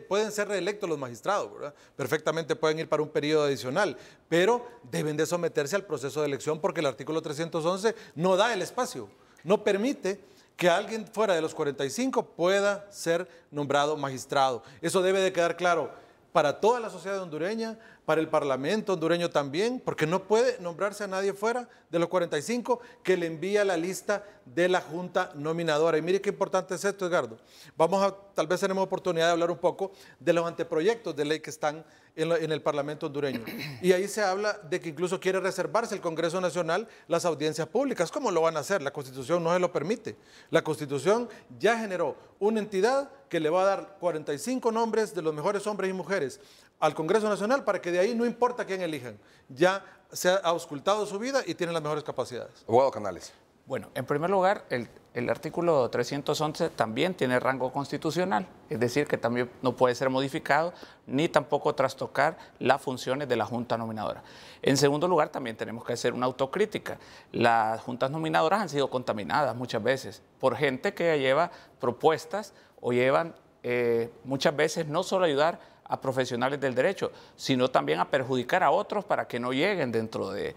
pueden ser reelectos los magistrados, ¿verdad? Perfectamente pueden ir para un periodo adicional, pero deben de someterse al proceso de elección porque el artículo 311 no da el espacio, no permite que alguien fuera de los 45 pueda ser nombrado magistrado. Eso debe de quedar claro para toda la sociedad hondureña, para el Parlamento hondureño también, porque no puede nombrarse a nadie fuera de los 45 que le envía la lista de la Junta Nominadora. Y mire qué importante es esto, Edgardo. Tal vez tenemos oportunidad de hablar un poco de los anteproyectos de ley que están en el Parlamento hondureño. Y ahí se habla de que incluso quiere reservarse el Congreso Nacional las audiencias públicas. ¿Cómo lo van a hacer? La Constitución no se lo permite. La Constitución ya generó una entidad que le va a dar 45 nombres de los mejores hombres y mujeres al Congreso Nacional para que de ahí no importa quién elijan. Ya se ha auscultado su vida y tienen las mejores capacidades. Abogado Canales. Bueno, en primer lugar, el artículo 311 también tiene rango constitucional, es decir, que también no puede ser modificado ni tampoco trastocar las funciones de la Junta Nominadora. En segundo lugar, también tenemos que hacer una autocrítica. Las juntas nominadoras han sido contaminadas muchas veces por gente que lleva propuestas o llevan muchas veces no solo ayudar a profesionales del derecho, sino también a perjudicar a otros para que no lleguen dentro del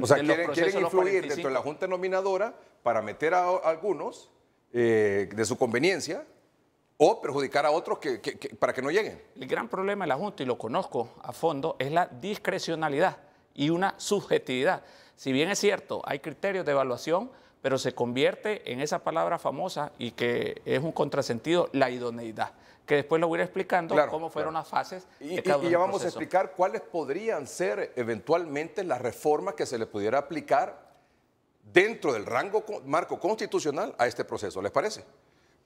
O sea, de los quieren procesos de los influir 45. dentro de la Junta Nominadora para meter a algunos de su conveniencia o perjudicar a otros para que no lleguen. El gran problema de la Junta, y lo conozco a fondo, es la discrecionalidad y una subjetividad. Si bien es cierto, hay criterios de evaluación, pero se convierte en esa palabra famosa y que es un contrasentido, la idoneidad, que después lo voy a ir explicando cómo fueron las fases de cada uno Y ya del vamos a proceso. explicar cuáles podrían ser eventualmente las reformas que se le pudiera aplicar dentro del marco constitucional a este proceso, ¿les parece?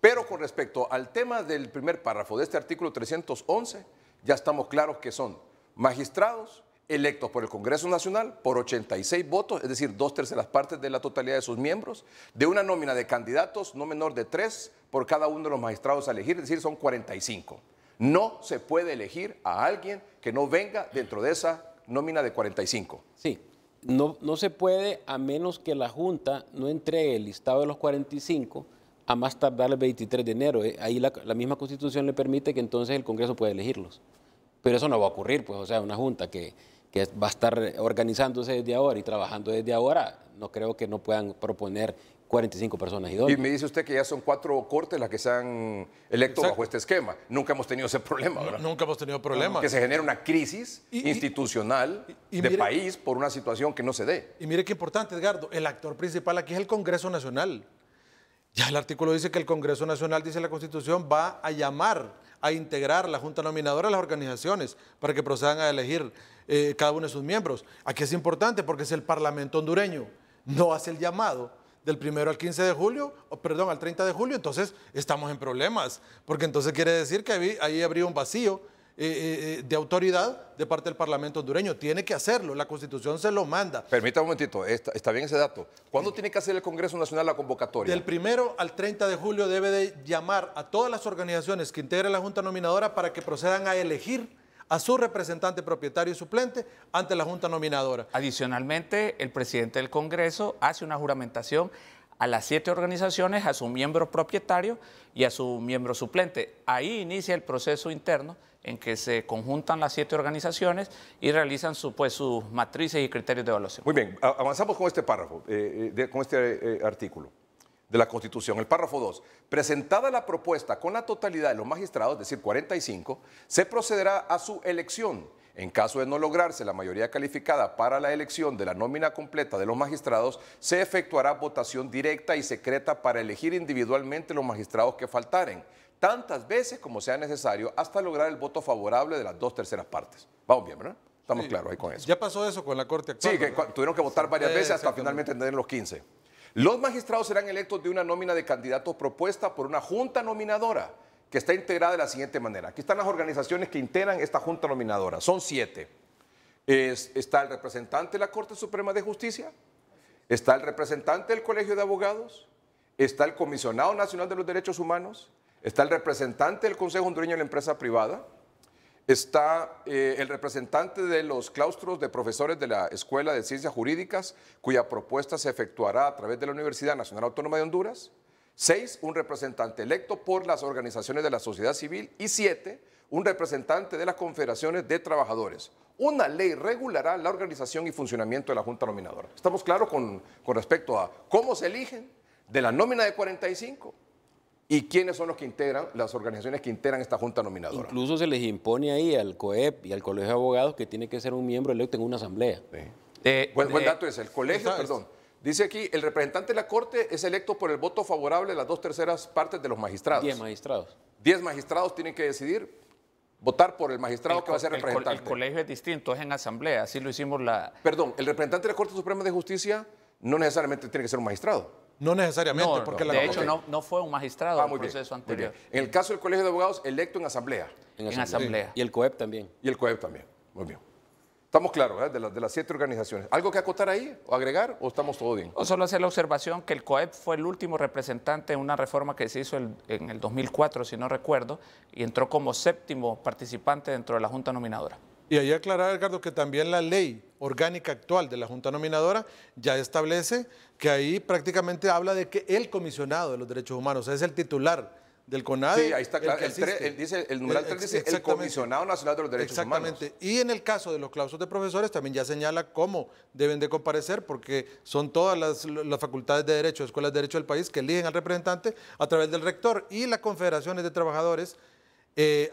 Pero con respecto al tema del primer párrafo de este artículo 311, ya estamos claros que son magistrados electos por el Congreso Nacional por 86 votos, es decir, 2/3 partes de la totalidad de sus miembros, de una nómina de candidatos no menor de 3 por cada uno de los magistrados a elegir, es decir, son 45. No se puede elegir a alguien que no venga dentro de esa nómina de 45. Sí, no se puede a menos que la Junta no entregue el listado de los 45 a más tardar el 23 de enero. Ahí la misma Constitución le permite que entonces el Congreso pueda elegirlos. Pero eso no va a ocurrir, pues, o sea, una Junta que va a estar organizándose desde ahora y trabajando desde ahora, no creo que no puedan proponer 45 personas idóneas. Y me dice usted que ya son 4 cortes las que se han electo Exacto. bajo este esquema. Nunca hemos tenido ese problema, ¿verdad? Nunca hemos tenido problemas. Que se genera una crisis institucional y de mire- país por una situación que no se dé. Y mire qué importante, Edgardo, el actor principal aquí es el Congreso Nacional. Ya el artículo dice que el Congreso Nacional, dice la Constitución, va a llamar a integrar la Junta Nominadora a las organizaciones para que procedan a elegir cada uno de sus miembros. Aquí es importante porque si el Parlamento hondureño no hace el llamado del 1 al 15 de julio, perdón, al 30 de julio, entonces estamos en problemas, porque entonces quiere decir que ahí habría un vacío de autoridad de parte del Parlamento hondureño. Tiene que hacerlo, la Constitución se lo manda. Permítame un momentito, está bien ese dato. ¿Cuándo tiene que hacer el Congreso Nacional la convocatoria? Del 1 al 30 de julio debe de llamar a todas las organizaciones que integren la Junta Nominadora para que procedan a elegir a su representante propietario y suplente ante la Junta Nominadora. Adicionalmente, el presidente del Congreso hace una juramentación a las 7 organizaciones, a su miembro propietario y a su miembro suplente. Ahí inicia el proceso interno en que se conjuntan las 7 organizaciones y realizan sus matrices y criterios de evaluación. Muy bien, avanzamos con este párrafo, con este artículo de la Constitución. El párrafo 2. Presentada la propuesta con la totalidad de los magistrados, es decir, 45, se procederá a su elección. En caso de no lograrse la mayoría calificada para la elección de la nómina completa de los magistrados, se efectuará votación directa y secreta para elegir individualmente los magistrados que faltaren, tantas veces como sea necesario, hasta lograr el voto favorable de las 2/3 partes. Vamos bien, ¿verdad? Estamos claros ahí con eso. Ya pasó eso con la Corte actual. Sí, que tuvieron que votar varias veces hasta finalmente tener los 15. Los magistrados serán electos de una nómina de candidatos propuesta por una junta nominadora que está integrada de la siguiente manera. Aquí están las organizaciones que integran esta junta nominadora. Son 7. Está el representante de la Corte Suprema de Justicia, está el representante del Colegio de Abogados, está el Comisionado Nacional de los Derechos Humanos, está el representante del Consejo Hondureño de la Empresa Privada, está el representante de los claustros de profesores de la Escuela de Ciencias Jurídicas, cuya propuesta se efectuará a través de la Universidad Nacional Autónoma de Honduras. 6, un representante electo por las organizaciones de la sociedad civil. Y 7, un representante de las confederaciones de trabajadores. Una ley regulará la organización y funcionamiento de la Junta Nominadora. ¿Estamos claros con respecto a cómo se eligen de la nómina de 45? ¿Y quiénes son los que integran, las organizaciones que integran esta Junta Nominadora? Incluso se les impone ahí al COEP y al Colegio de Abogados que tiene que ser un miembro electo en una asamblea. Sí. Buen dato es el colegio, perdón. Dice aquí, el representante de la Corte es electo por el voto favorable de las 2/3 partes de los magistrados. 10 magistrados. 10 magistrados tienen que decidir votar por el magistrado que va a ser representante. El colegio es distinto, es en asamblea, así lo hicimos Perdón, el representante de la Corte Suprema de Justicia no necesariamente tiene que ser un magistrado. No necesariamente, porque de hecho no fue un magistrado en el proceso anterior. En el caso del Colegio de Abogados, electo en asamblea. En asamblea. Sí. Y el COEP también. Y el COEP también. Muy bien. Estamos claros, ¿eh? de las 7 organizaciones. ¿Algo que acotar ahí o agregar o estamos todo bien? O solo hacer la observación que el COEP fue el último representante en una reforma que se hizo en el 2004, si no recuerdo, y entró como 7º participante dentro de la Junta Nominadora. Y ahí aclarar, Edgardo, que también la ley orgánica actual de la Junta Nominadora ya establece que ahí prácticamente habla de que el comisionado de los derechos humanos es el titular del CONADE. Sí, ahí está claro. El numeral 3 dice el Comisionado Nacional de los Derechos Humanos. Exactamente. Y en el caso de los claustros de profesores también ya señala cómo deben de comparecer, porque son todas las facultades de derecho, escuelas de derecho del país que eligen al representante a través del rector, y las confederaciones de trabajadores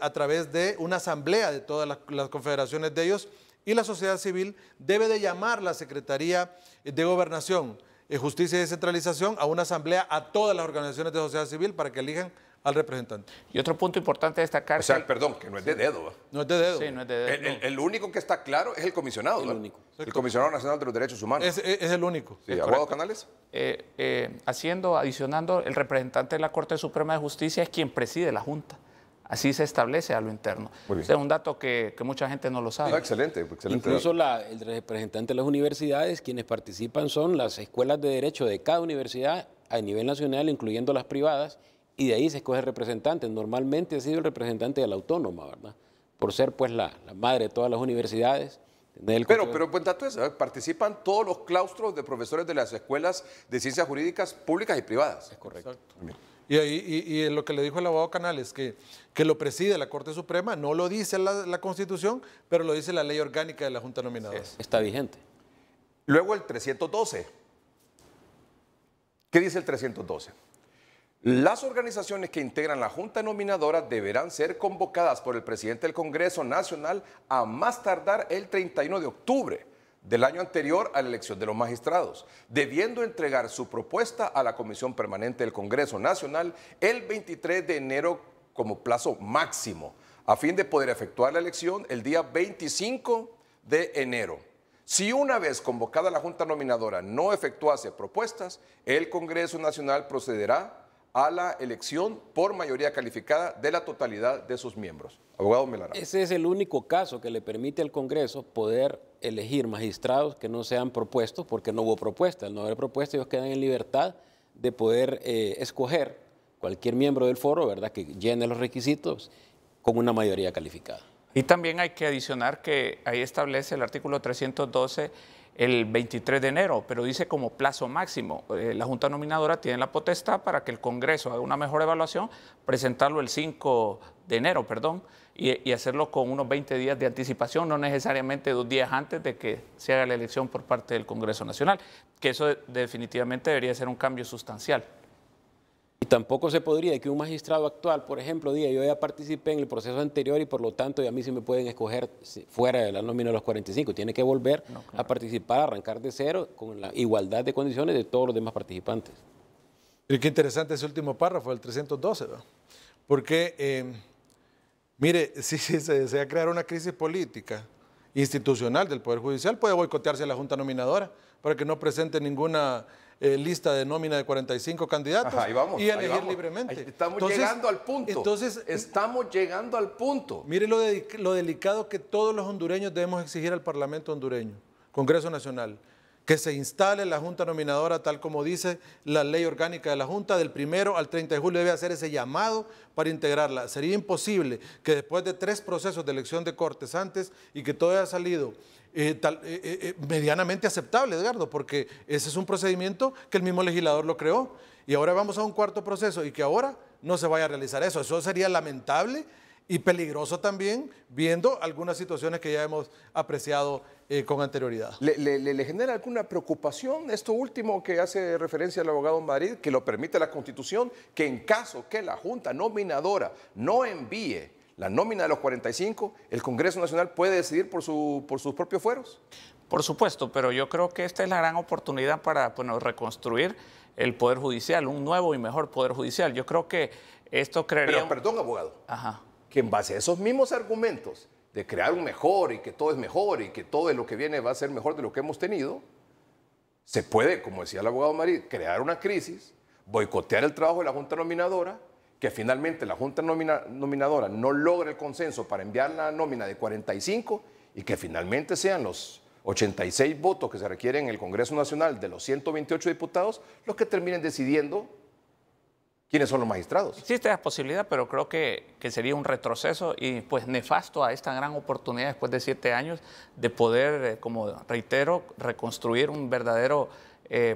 a través de una asamblea de todas las confederaciones de ellos, y la sociedad civil debe de llamar la Secretaría de Gobernación, Justicia y Descentralización a una asamblea a todas las organizaciones de sociedad civil para que elijan al representante. Y otro punto importante destacar... O sea, perdón, que no es de dedo. No es de dedo. Sí, no es de dedo. El único que está claro es el comisionado. El único. El Comisionado Nacional de los Derechos Humanos. Es el único. Sí, ¿Abogado Canales? Adicionando, el representante de la Corte Suprema de Justicia es quien preside la Junta. Así se establece a lo interno. Es un dato que mucha gente no lo sabe. No, excelente. Incluso el representante de las universidades, quienes participan son las escuelas de derecho de cada universidad a nivel nacional, incluyendo las privadas, y de ahí se escoge el representante. Normalmente ha sido el representante de la autónoma, ¿verdad? Por ser pues la madre de todas las universidades. Pero buen dato es, participan todos los claustros de profesores de las escuelas de ciencias jurídicas públicas y privadas. Es correcto. Y ahí lo que le dijo el abogado Canales, que lo preside la Corte Suprema, no lo dice la Constitución, pero lo dice la ley orgánica de la Junta Nominadora. Está vigente. Luego el 312. ¿Qué dice el 312? Las organizaciones que integran la Junta Nominadora deberán ser convocadas por el presidente del Congreso Nacional a más tardar el 31 de octubre del año anterior a la elección de los magistrados, debiendo entregar su propuesta a la Comisión Permanente del Congreso Nacional el 23 de enero como plazo máximo, a fin de poder efectuar la elección el día 25 de enero. Si una vez convocada la Junta Nominadora no efectuase propuestas, el Congreso Nacional procederá a la elección por mayoría calificada de la totalidad de sus miembros. Abogado Melara. Ese es el único caso que le permite al Congreso poder elegir magistrados que no sean propuestos, porque no hubo propuesta. Al no haber propuesta, ellos quedan en libertad de poder escoger cualquier miembro del foro, ¿verdad?, que llene los requisitos con una mayoría calificada. Y también hay que adicionar que ahí establece el artículo 312 el 23 de enero, pero dice como plazo máximo. La Junta Nominadora tiene la potestad para que el Congreso haga una mejor evaluación, presentarlo el 5 de enero, y hacerlo con unos 20 días de anticipación, no necesariamente 2 días antes de que se haga la elección por parte del Congreso Nacional, que eso definitivamente debería ser un cambio sustancial. Y tampoco se podría que un magistrado actual, por ejemplo, diga yo ya participé en el proceso anterior y por lo tanto a mí sí me pueden escoger fuera de la nómina de los 45. Tiene que volver a participar, arrancar de cero con la igualdad de condiciones de todos los demás participantes. Y qué interesante ese último párrafo, el 312, ¿no? Porque, mire, si se desea crear una crisis política institucional del Poder Judicial, puede boicotearse a la Junta Nominadora para que no presente ninguna lista de nómina de 45 candidatos. Ajá, ahí vamos, y elegir ahí vamos. libremente. Estamos llegando al punto. Estamos llegando al punto. Mire lo delicado que todos los hondureños debemos exigir al Parlamento hondureño, Congreso Nacional, que se instale la Junta Nominadora tal como dice la ley orgánica de la Junta, del 1 al 30 de julio debe hacer ese llamado para integrarla. Sería imposible que después de 3 procesos de elección de cortes antes y que todo haya salido medianamente aceptable, Edgardo, porque ese es un procedimiento que el mismo legislador lo creó y ahora vamos a un 4.º proceso y que ahora no se vaya a realizar eso. Eso sería lamentable y peligroso también, viendo algunas situaciones que ya hemos apreciado con anterioridad. ¿Le genera alguna preocupación esto último que hace referencia al abogado Madrid, que lo permite la Constitución, que en caso que la Junta Nominadora no envíe la nómina de los 45, el Congreso Nacional puede decidir por sus propios fueros? Por supuesto, pero yo creo que esta es la gran oportunidad para reconstruir el Poder Judicial, un nuevo y mejor Poder Judicial. Yo creo que esto crearía... Pero, perdón, abogado, Ajá. que en base a esos mismos argumentos de crear un mejor y que todo es mejor y que todo lo que viene va a ser mejor de lo que hemos tenido, se puede, como decía el abogado Madrid, crear una crisis, boicotear el trabajo de la Junta Nominadora, que finalmente la Junta Nominadora no logre el consenso para enviar la nómina de 45 y que finalmente sean los 86 votos que se requieren en el Congreso Nacional de los 128 diputados los que terminen decidiendo quiénes son los magistrados. Existe esa posibilidad, pero creo que sería un retroceso y pues nefasto a esta gran oportunidad después de 7 años de poder, como reitero, reconstruir un verdadero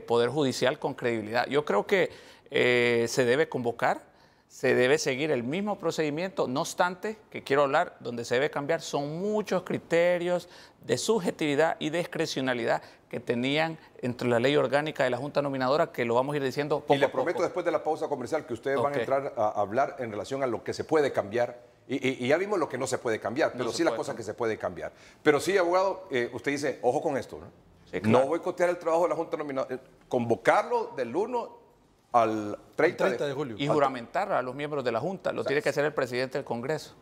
Poder Judicial con credibilidad. Yo creo que se debe convocar, se debe seguir el mismo procedimiento, no obstante, que quiero hablar, donde se debe cambiar son muchos criterios de subjetividad y discrecionalidad que tenían entre la ley orgánica de la Junta Nominadora, que lo vamos a ir diciendo poco a poco. Y le prometo después de la pausa comercial que ustedes van a entrar a hablar en relación a lo que se puede cambiar. Y ya vimos lo que no se puede cambiar, pero sí las cosas que se puede cambiar. Pero sí, abogado, usted dice, ojo con esto, ¿no? Sí, claro. No boicotear el trabajo de la Junta Nominadora, convocarlo del 1 al 30 de julio. Y juramentar a los miembros de la Junta, lo tiene que hacer el presidente del Congreso.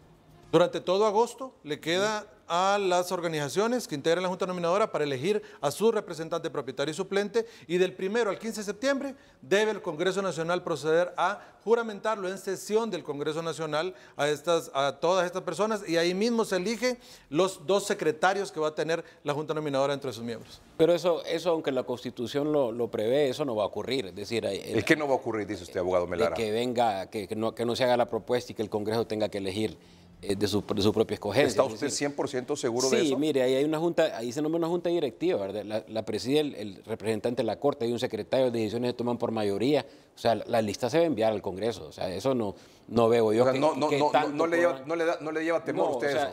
Durante todo agosto le queda a las organizaciones que integran la Junta Nominadora para elegir a su representante propietario y suplente, y del 1 al 15 de septiembre debe el Congreso Nacional proceder a juramentarlo en sesión del Congreso Nacional a todas estas personas, y ahí mismo se elige los 2 secretarios que va a tener la Junta Nominadora entre sus miembros. Pero eso aunque la Constitución lo prevé, eso no va a ocurrir. Es decir, ¿Es que no va a ocurrir, dice usted, abogado Melara? Que venga, que no se haga la propuesta y que el Congreso tenga que elegir de su propia escogencia. ¿Está usted 100% seguro de eso? Sí, mire, ahí hay una junta, ahí se nombra una junta directiva, ¿verdad? La preside el representante de la Corte, hay un secretario, de decisiones se toman por mayoría. O sea, la lista se va a enviar al Congreso. O sea, eso no veo yo. O sea, no le lleva temor a usted eso.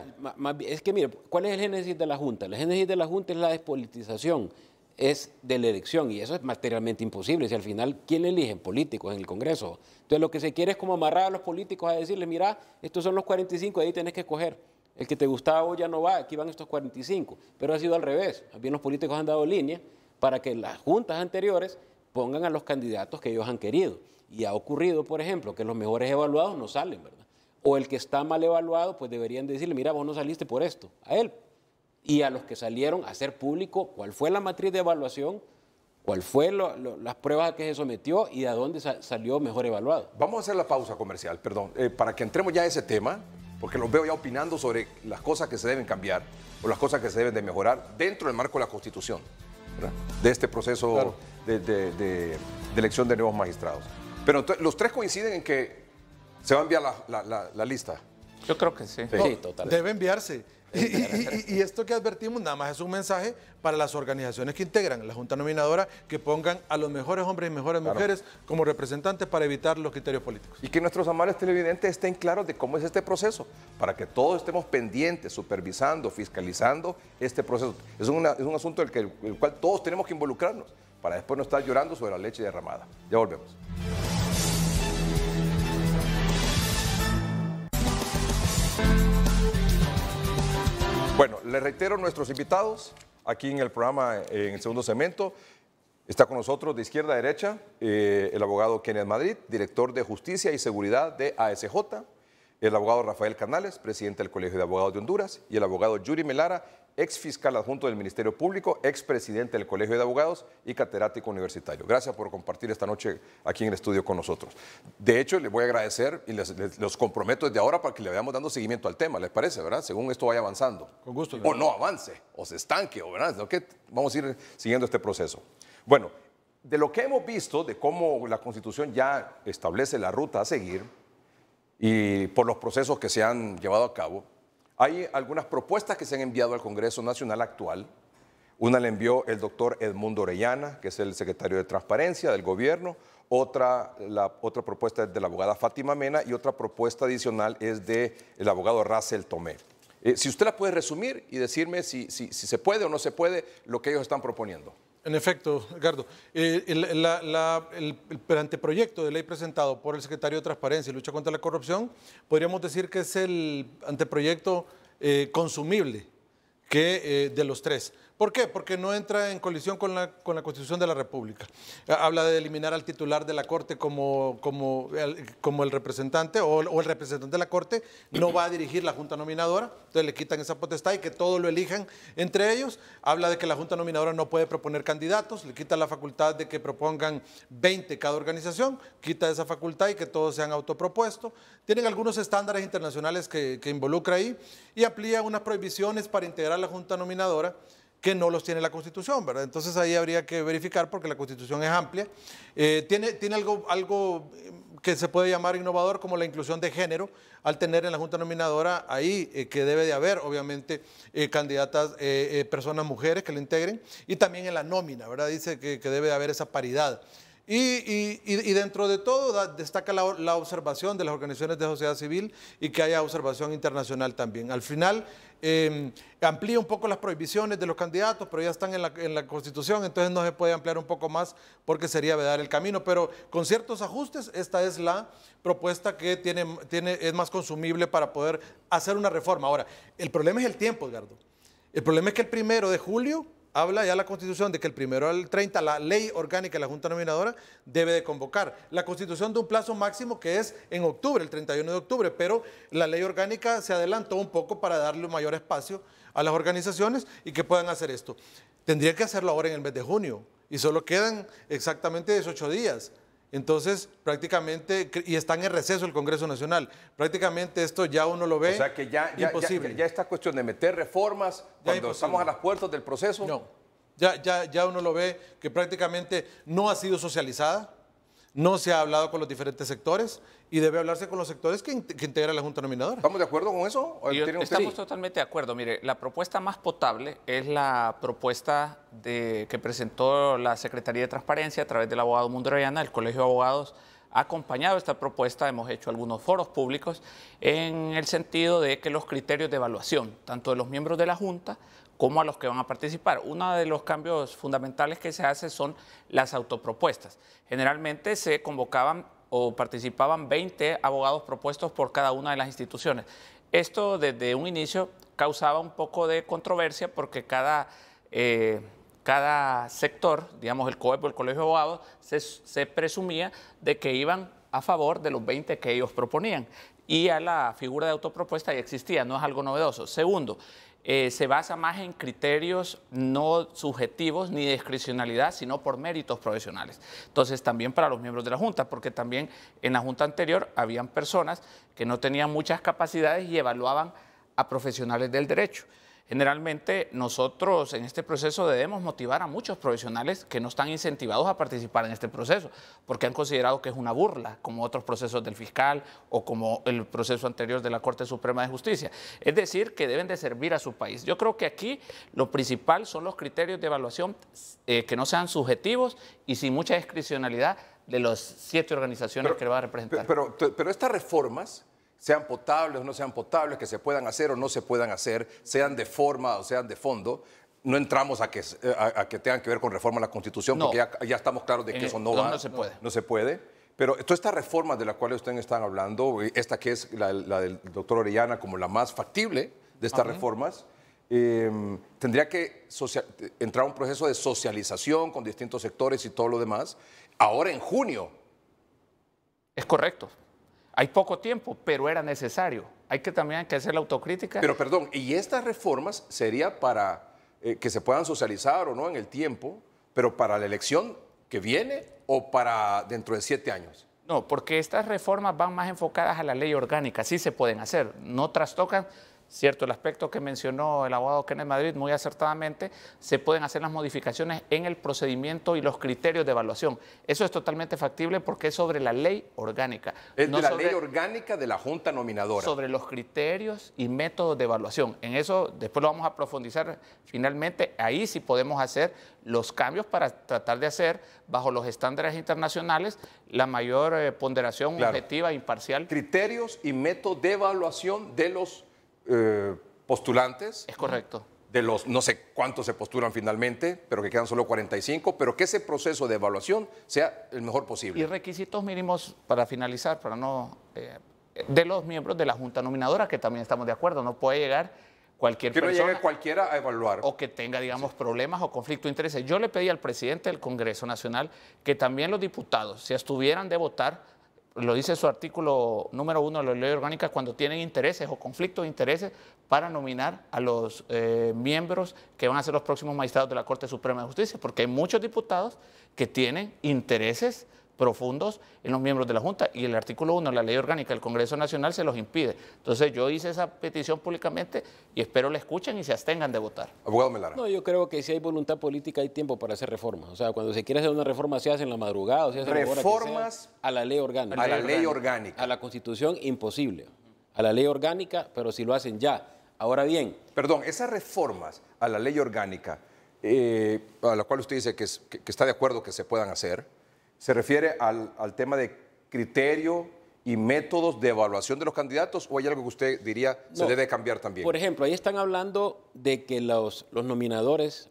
Es que, mire, ¿cuál es el génesis de la Junta? El génesis de la Junta es la despolitización, es de la elección, y eso es materialmente imposible. Si al final, ¿quién eligen? Políticos en el Congreso. Entonces, lo que se quiere es como amarrar a los políticos a decirles, mira, estos son los 45, ahí tenés que escoger. El que te gustaba hoy ya no va, aquí van estos 45. Pero ha sido al revés. También los políticos han dado línea para que las juntas anteriores pongan a los candidatos que ellos han querido. Y ha ocurrido, por ejemplo, que los mejores evaluados no salen, ¿verdad? o el que está mal evaluado, pues deberían decirle, mira, vos no saliste por esto, a él. Y a los que salieron a hacer público cuál fue la matriz de evaluación, cuál fue las pruebas a que se sometió y a dónde salió mejor evaluado. Vamos a hacer la pausa comercial, perdón, para que entremos ya a ese tema, porque los veo ya opinando sobre las cosas que se deben cambiar o las cosas que se deben de mejorar dentro del marco de la Constitución, ¿verdad? De este proceso claro, de elección de nuevos magistrados. Pero entonces, los tres coinciden en que se va a enviar la lista. Yo creo que sí. Sí, totalmente. Debe enviarse. Y esto que advertimos nada más es un mensaje para las organizaciones que integran la Junta Nominadora, que pongan a los mejores hombres y mejores mujeres como representantes para evitar los criterios políticos. Y que nuestros amables televidentes estén claros de cómo es este proceso, para que todos estemos pendientes, supervisando, fiscalizando este proceso. Es un asunto el cual todos tenemos que involucrarnos, para después no estar llorando sobre la leche derramada. Ya volvemos. Bueno, les reitero nuestros invitados aquí en el programa, en el segundo segmento. Está con nosotros de izquierda a derecha el abogado Kenneth Madrid, director de Justicia y Seguridad de ASJ, el abogado Rafael Canales, presidente del Colegio de Abogados de Honduras, y el abogado Yuri Melara, ex fiscal adjunto del Ministerio Público, ex presidente del Colegio de Abogados y catedrático universitario. Gracias por compartir esta noche aquí en el estudio con nosotros. De hecho, les voy a agradecer y los comprometo desde ahora para que le vayamos dando seguimiento al tema, ¿les parece, verdad? Según esto vaya avanzando. Con gusto. O no avance, o se estanque, o verdad, ¿no? Que vamos a ir siguiendo este proceso. Bueno, de lo que hemos visto, de cómo la Constitución ya establece la ruta a seguir y por los procesos que se han llevado a cabo, hay algunas propuestas que se han enviado al Congreso Nacional actual. Una la envió el doctor Edmundo Orellana, que es el secretario de Transparencia del gobierno. La otra propuesta es de la abogada Fátima Mena y otra propuesta adicional es del abogado Russell Tomé. Si usted la puede resumir y decirme si se puede o no se puede lo que ellos están proponiendo. En efecto, Edgardo, el anteproyecto de ley presentado por el secretario de Transparencia y Lucha contra la Corrupción, podríamos decir que es el anteproyecto consumible de los tres. ¿Por qué? Porque no entra en colisión con la Constitución de la República. Habla de eliminar al titular de la Corte como el representante o el representante de la Corte no va a dirigir la Junta Nominadora, entonces le quitan esa potestad y que todos lo elijan entre ellos. Habla de que la Junta Nominadora no puede proponer candidatos, le quita la facultad de que propongan 20 cada organización, quita esa facultad y que todos sean autopropuestos. Tienen algunos estándares internacionales que involucra ahí y amplía unas prohibiciones para integrar la Junta Nominadora que no los tiene la Constitución, ¿verdad? Entonces ahí habría que verificar porque la Constitución es amplia. Tiene algo que se puede llamar innovador como la inclusión de género, al tener en la Junta Nominadora ahí que debe de haber, obviamente, candidatas, personas mujeres que la integren, y también en la nómina, ¿verdad? Dice que debe de haber esa paridad. Y dentro de todo destaca la observación de las organizaciones de sociedad civil y que haya observación internacional también. Al final amplía un poco las prohibiciones de los candidatos, pero ya están en la Constitución, entonces no se puede ampliar un poco más porque sería vedar el camino, pero con ciertos ajustes esta es la propuesta que es más consumible para poder hacer una reforma. Ahora, el problema es el tiempo, Edgardo. El problema es que el 1 de julio habla ya la Constitución de que el 1 al 30 la ley orgánica de la Junta Nominadora debe de convocar. La Constitución de un plazo máximo que es en octubre, el 31 de octubre, pero la ley orgánica se adelantó un poco para darle un mayor espacio a las organizaciones y que puedan hacer esto. Tendría que hacerlo ahora en el mes de junio y solo quedan exactamente 18 días. Entonces, prácticamente, y está en receso el Congreso Nacional, prácticamente esto ya uno lo ve o sea que imposible. Ya esta cuestión de meter reformas cuando estamos a las puertas del proceso. No, ya uno lo ve que prácticamente no ha sido socializada, no se ha hablado con los diferentes sectores y debe hablarse con los sectores que integran la Junta Nominadora. ¿Estamos de acuerdo con eso? Estamos totalmente de acuerdo. Mire, la propuesta más potable es la propuesta que presentó la Secretaría de Transparencia a través del abogado Edmundo Orellana. El Colegio de Abogados ha acompañado esta propuesta, hemos hecho algunos foros públicos en el sentido de que los criterios de evaluación, tanto de los miembros de la Junta como a los que van a participar. Uno de los cambios fundamentales que se hace son las autopropuestas. Generalmente se convocaban o participaban 20 abogados propuestos por cada una de las instituciones. Esto desde un inicio causaba un poco de controversia porque cada sector, digamos el COEP o el Colegio de Abogados, se presumía de que iban a favor de los 20 que ellos proponían. y a la figura de autopropuesta ya existía, no es algo novedoso. Segundo, se basa más en criterios no subjetivos ni de discrecionalidad, sino por méritos profesionales. Entonces, también para los miembros de la Junta, porque también en la Junta anterior habían personas que no tenían muchas capacidades y evaluaban a profesionales del derecho. Generalmente nosotros en este proceso debemos motivar a muchos profesionales que no están incentivados a participar en este proceso, porque han considerado que es una burla, como otros procesos del fiscal o como el proceso anterior de la Corte Suprema de Justicia. Es decir, que deben de servir a su país. Yo creo que aquí lo principal son los criterios de evaluación que no sean subjetivos y sin mucha discrecionalidad de las 7 organizaciones que va a representar. Pero estas reformas, sean potables o no sean potables, que se puedan hacer o no se puedan hacer, sean de forma o sean de fondo, no entramos a que tengan que ver con reforma a la Constitución, porque ya estamos claros de que eso no va. No se puede. No se puede. Pero todas estas reformas de las cuales ustedes están hablando, esta que es la del doctor Orellana como la más factible de estas reformas, tendría que entrar a un proceso de socialización con distintos sectores y todo lo demás, ahora en junio. Es correcto. Hay poco tiempo, pero era necesario. Hay que también hacer la autocrítica. Pero perdón, ¿y estas reformas sería para que se puedan socializar o no en el tiempo, pero para la elección que viene o para dentro de 7 años? No, porque estas reformas van más enfocadas a la ley orgánica. Sí se pueden hacer, no trastocan. Cierto, el aspecto que mencionó el abogado Kenneth Madrid muy acertadamente, se pueden hacer las modificaciones en el procedimiento y los criterios de evaluación. Eso es totalmente factible porque es sobre la ley orgánica. Es no de la ley orgánica de la Junta Nominadora. Sobre los criterios y métodos de evaluación. En eso después lo vamos a profundizar finalmente. Ahí sí podemos hacer los cambios para tratar de hacer, bajo los estándares internacionales, la mayor ponderación objetiva e imparcial. Criterios y métodos de evaluación de los postulantes. Es correcto. De los no sé cuántos se postulan finalmente, pero que quedan solo 45, pero que ese proceso de evaluación sea el mejor posible. Y requisitos mínimos para finalizar, para no de los miembros de la Junta Nominadora, que también estamos de acuerdo, no puede llegar cualquier persona. Que no llegue cualquiera a evaluar. O que tenga, digamos, problemas o conflicto de intereses. Yo le pedí al presidente del Congreso Nacional que también los diputados se abstuvieran de votar, lo dice su artículo número 1 de la ley orgánica, cuando tienen intereses o conflictos de intereses para nominar a los miembros que van a ser los próximos magistrados de la Corte Suprema de Justicia, porque hay muchos diputados que tienen intereses profundos en los miembros de la Junta y el artículo 1 de la ley orgánica del Congreso Nacional se los impide. Entonces yo hice esa petición públicamente y espero la escuchen y se abstengan de votar. Abogado Melara. No, yo creo que si hay voluntad política hay tiempo para hacer reformas. O sea, cuando se quiere hacer una reforma se hace en la madrugada, o se hace reformas a la ley orgánica. A la ley orgánica. A la Constitución, imposible. A la ley orgánica, pero si lo hacen ya. Ahora bien. Perdón, esas reformas a la ley orgánica, a la cual usted dice que está de acuerdo que se puedan hacer, ¿se refiere al tema de criterio y métodos de evaluación de los candidatos o hay algo que usted diría se debe cambiar también? Por ejemplo, ahí están hablando de que los nominadores,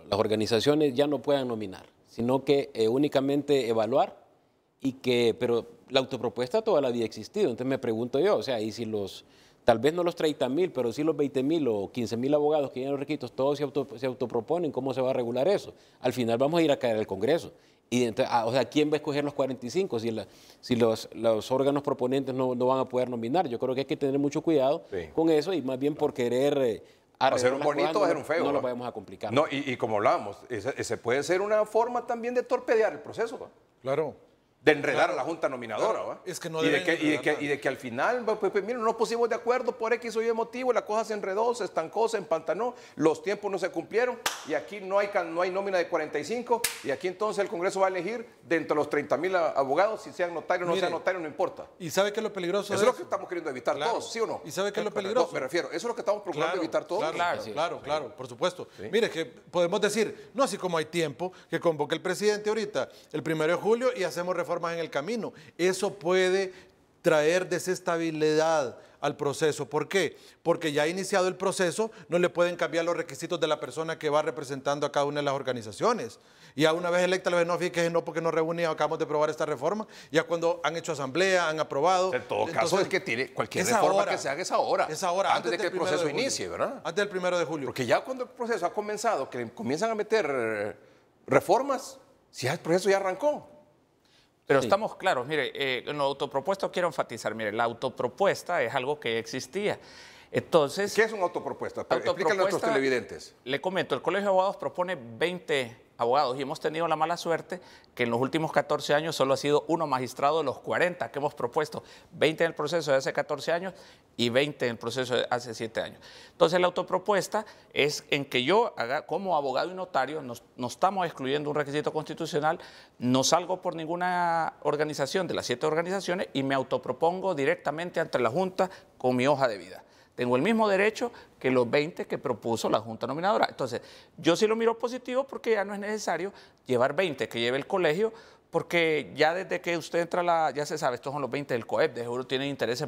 las organizaciones ya no puedan nominar, sino que únicamente evaluar pero la autopropuesta toda la había existido. Entonces me pregunto yo, o sea, y si tal vez no los 30.000, pero sí los 20.000 o 15.000 abogados que llenan los requisitos, todos se autoproponen, ¿cómo se va a regular eso? Al final vamos a ir a caer al Congreso. Y entonces, o sea, ¿quién va a escoger los 45 si los órganos proponentes no van a poder nominar? Yo creo que hay que tener mucho cuidado con eso y más bien por querer hacer un bonito o hacer un feo. No lo vayamos a complicar. No, y como hablábamos, ese puede ser una forma también de torpedear el proceso. ¿va? Claro. De enredar a la Junta Nominadora. Claro. ¿va? Es que no y de que al final, pues, mira, no nos pusimos de acuerdo por X o Y motivo, la cosa se enredó, se estancó, se empantanó, los tiempos no se cumplieron y aquí no hay nómina de 45 y aquí entonces el Congreso va a elegir dentro de los 30.000 abogados, si sean notarios o no sean notarios, no importa. ¿Y sabe qué es lo peligroso? Eso es lo que estamos queriendo evitar todos, ¿sí o no? ¿Y sabe qué es lo peligroso? No, me refiero, eso es lo que estamos procurando evitar todos. Claro, por supuesto. Sí. Mire, que podemos decir, no así como hay tiempo, que convoque el presidente ahorita, el 1 de julio y hacemos reformas en el camino. Eso puede traer desestabilidad al proceso. ¿Por qué? Porque ya ha iniciado el proceso, no le pueden cambiar los requisitos de la persona que va representando a cada una de las organizaciones. Y a una vez electa, la vez no, fíjese no, porque nos reunimos, acabamos de aprobar esta reforma, ya cuando han hecho asamblea, han aprobado. En todo caso es que tiene cualquier reforma que se haga es ahora. Es ahora, antes de que el proceso inicie, ¿verdad? Antes del 1 de julio. Porque ya cuando el proceso ha comenzado, que comienzan a meter reformas, si ya el proceso ya arrancó. Pero estamos claros, mire, en lo autopropuesto quiero enfatizar, mire, la autopropuesta es algo que existía. Entonces, ¿Qué es una autopropuesta? Explíquenle a nuestros televidentes. Le comento, el Colegio de Abogados propone 20 abogados y hemos tenido la mala suerte que en los últimos 14 años solo ha sido uno magistrado de los 40 que hemos propuesto, 20 en el proceso de hace 14 años y 20 en el proceso de hace 7 años. Entonces la autopropuesta es en que yo, como abogado y notario, no estamos excluyendo un requisito constitucional, no salgo por ninguna organización de las 7 organizaciones y me autopropongo directamente ante la Junta con mi hoja de vida. Tengo el mismo derecho que los 20 que propuso la Junta Nominadora. Entonces, yo sí lo miro positivo porque ya no es necesario llevar 20 que lleve el colegio, porque ya desde que usted entra ya se sabe, estos son los 20 del COEP, de seguro tienen intereses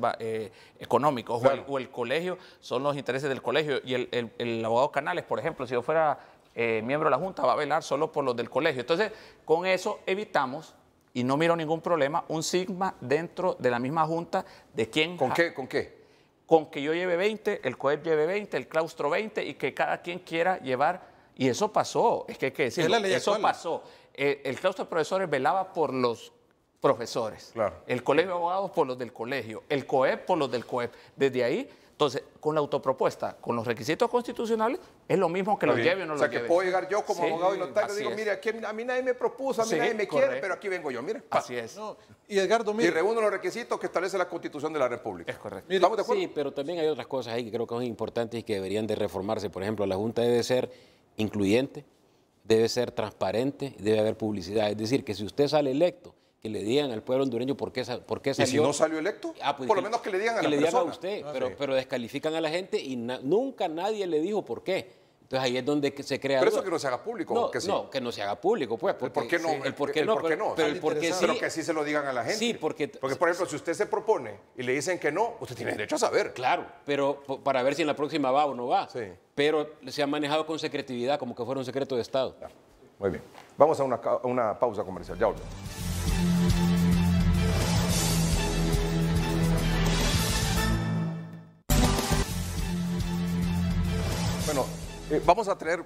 económicos, claro. o el colegio son los intereses del colegio. Y el abogado Canales, por ejemplo, si yo fuera miembro de la Junta, va a velar solo por los del colegio. Entonces, con eso evitamos, y no miro ningún problema, un sigma dentro de la misma Junta de quién... ¿Con qué? ¿Con qué? Con que yo lleve 20, el COEP lleve 20, el claustro 20 y que cada quien quiera llevar. Y eso pasó, es que hay que decirlo, eso pasó. El claustro de profesores velaba por los profesores, claro. El colegio de abogados por los del colegio, el COEP por los del COEP. Desde ahí, entonces, con la autopropuesta, con los requisitos constitucionales, es lo mismo que lo lleve o no lo lleve. O sea, que puedo llegar yo como abogado y notario y digo, mire, aquí a mí nadie me propuso, a mí nadie me quiere, pero aquí vengo yo, mire. Así es. No, y Edgardo, mire. Y reúno los requisitos que establece la Constitución de la República. Es correcto. Mire, ¿estamos de acuerdo? Sí, pero también hay otras cosas ahí que creo que son importantes y que deberían de reformarse. Por ejemplo, la Junta debe ser incluyente, debe ser transparente, debe haber publicidad. Es decir, que si usted sale electo, que le digan al pueblo hondureño por qué salió. ¿Y si no salió electo? Pues por lo menos que le digan a la persona. Que le digan a usted, pero descalifican a la gente y nunca nadie le dijo por qué. Entonces ahí es donde se crea... Pero eso que no se haga público. No, que sí. No, que no se haga público, pues. ¿El por qué no? El por qué no. Pero el por qué sí. Pero que sí se lo digan a la gente. Sí, porque... Porque, por ejemplo, si usted se propone y le dicen que no, usted tiene derecho a saber. Claro, pero para ver si en la próxima va o no va. Sí. Pero se ha manejado con secretividad, como que fuera un secreto de Estado. Ya. Muy bien. Vamos a una pausa comercial. Ya volvemos. Bueno, vamos a tener,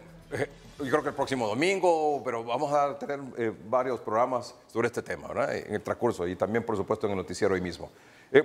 yo creo que el próximo domingo, pero vamos a tener varios programas sobre este tema, ¿verdad? En el transcurso y también, por supuesto, en el noticiero hoy mismo.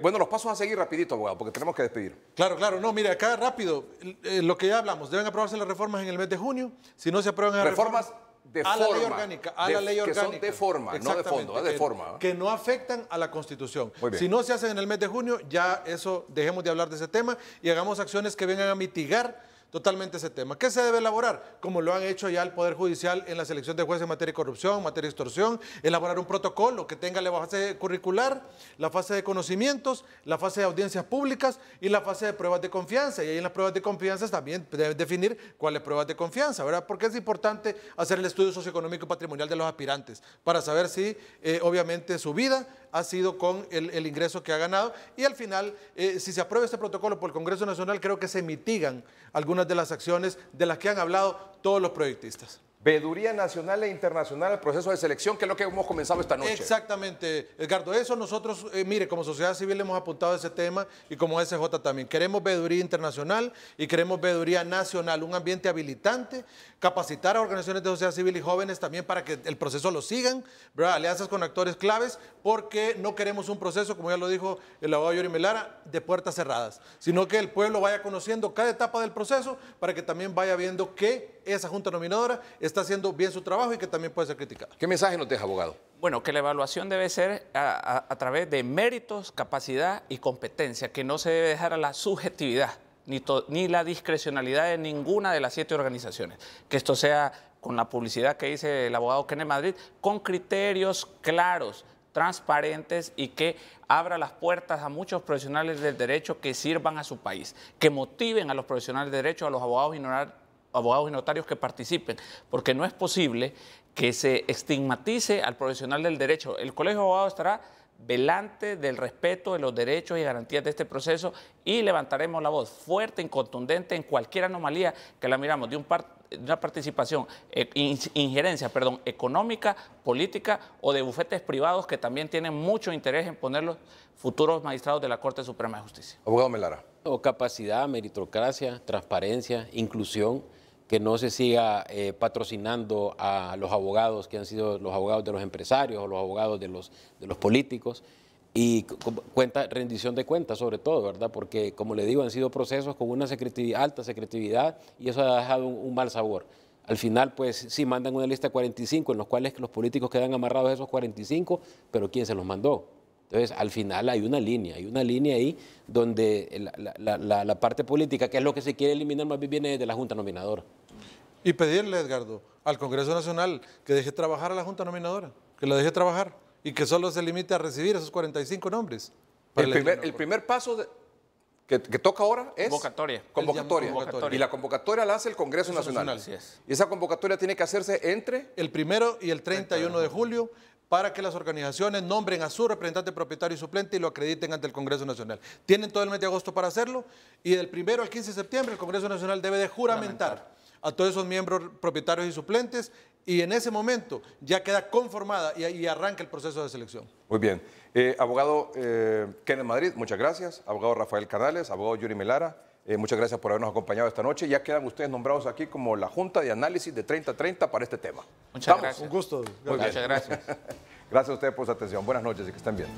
Bueno, los pasos a seguir rapidito, abogado, porque tenemos que despedir. Claro, claro. No, mire, acá rápido, lo que ya hablamos, deben aprobarse las reformas en el mes de junio. Si no se aprueban las reformas de a forma, la ley orgánica, a la ley orgánica. Que son de forma, no de fondo, de forma. Que no afectan a la Constitución. Si no se hacen en el mes de junio, ya eso, dejemos de hablar de ese tema y hagamos acciones que vengan a mitigar totalmente ese tema. ¿Qué se debe elaborar? Como lo han hecho ya el Poder Judicial en la selección de jueces en materia de corrupción, en materia de extorsión, elaborar un protocolo que tenga la fase curricular, la fase de conocimientos, la fase de audiencias públicas y la fase de pruebas de confianza. Y ahí en las pruebas de confianza también deben definir cuáles pruebas de confianza, ¿verdad? Porque es importante hacer el estudio socioeconómico y patrimonial de los aspirantes para saber si, obviamente, su vida ha sido con el ingreso que ha ganado. Y al final, si se aprueba este protocolo por el Congreso Nacional, creo que se mitigan algunas de las acciones de las que han hablado todos los proyectistas. Veeduría nacional e internacional al proceso de selección, que es lo que hemos comenzado esta noche. Exactamente, Edgardo. Eso nosotros, mire, como sociedad civil hemos apuntado a ese tema y como SJ también. Queremos veeduría internacional y queremos veeduría nacional, un ambiente habilitante, capacitar a organizaciones de sociedad civil y jóvenes también para que el proceso lo sigan, ¿verdad? Alianzas con actores claves, porque no queremos un proceso, como ya lo dijo el abogado Yuri Melara, de puertas cerradas, sino que el pueblo vaya conociendo cada etapa del proceso para que también vaya viendo que esa Junta Nominadora está haciendo bien su trabajo y que también puede ser criticada. ¿Qué mensaje nos deja, abogado? Bueno, que la evaluación debe ser a través de méritos, capacidad y competencia, que no se debe dejar a la subjetividad ni la discrecionalidad de ninguna de las 7 organizaciones. Que esto sea con la publicidad que dice el abogado Kenneth Madrid, con criterios claros, transparentes y que abra las puertas a muchos profesionales del derecho que sirvan a su país, que motiven a los profesionales de derecho, a los abogados y notarios que participen, porque no es posible que se estigmatice al profesional del derecho. El Colegio de Abogados estará velante del respeto de los derechos y garantías de este proceso y levantaremos la voz fuerte y contundente en cualquier anomalía que la miramos de una participación, injerencia, económica, política o de bufetes privados que también tienen mucho interés en poner los futuros magistrados de la Corte Suprema de Justicia. Abogado Melara. Capacidad, meritocracia, transparencia, inclusión, que no se siga patrocinando a los abogados que han sido los abogados de los empresarios o los abogados de los políticos, y rendición de cuentas sobre todo, ¿verdad? Porque, como le digo, han sido procesos con una alta secretividad y eso ha dejado un mal sabor. Al final, pues, sí mandan una lista de 45 en los cuales los políticos quedan amarrados a esos 45, pero ¿quién se los mandó? Entonces, al final hay una línea ahí donde la parte política, que es lo que se quiere eliminar, más bien viene de la Junta Nominadora. Y pedirle, Edgardo, al Congreso Nacional que deje trabajar a la Junta Nominadora, que la deje trabajar y que solo se limite a recibir esos 45 nombres. El primer paso que toca ahora es Convocatoria. Y la convocatoria la hace el Congreso Nacional. Así es. Y esa convocatoria tiene que hacerse entre el 1 y el 31 de julio para que las organizaciones nombren a su representante propietario y suplente y lo acrediten ante el Congreso Nacional. Tienen todo el mes de agosto para hacerlo y del 1 al 15 de septiembre el Congreso Nacional debe de juramentar a todos esos miembros propietarios y suplentes, y en ese momento ya queda conformada y arranca el proceso de selección. Muy bien. Abogado Kenneth Madrid, muchas gracias. Abogado Rafael Canales, abogado Yuri Melara, muchas gracias por habernos acompañado esta noche. Ya quedan ustedes nombrados aquí como la Junta de Análisis de 30-30 para este tema. Muchas gracias. Un gusto. Muchas gracias. Gracias a ustedes por su atención. Buenas noches y que estén bien.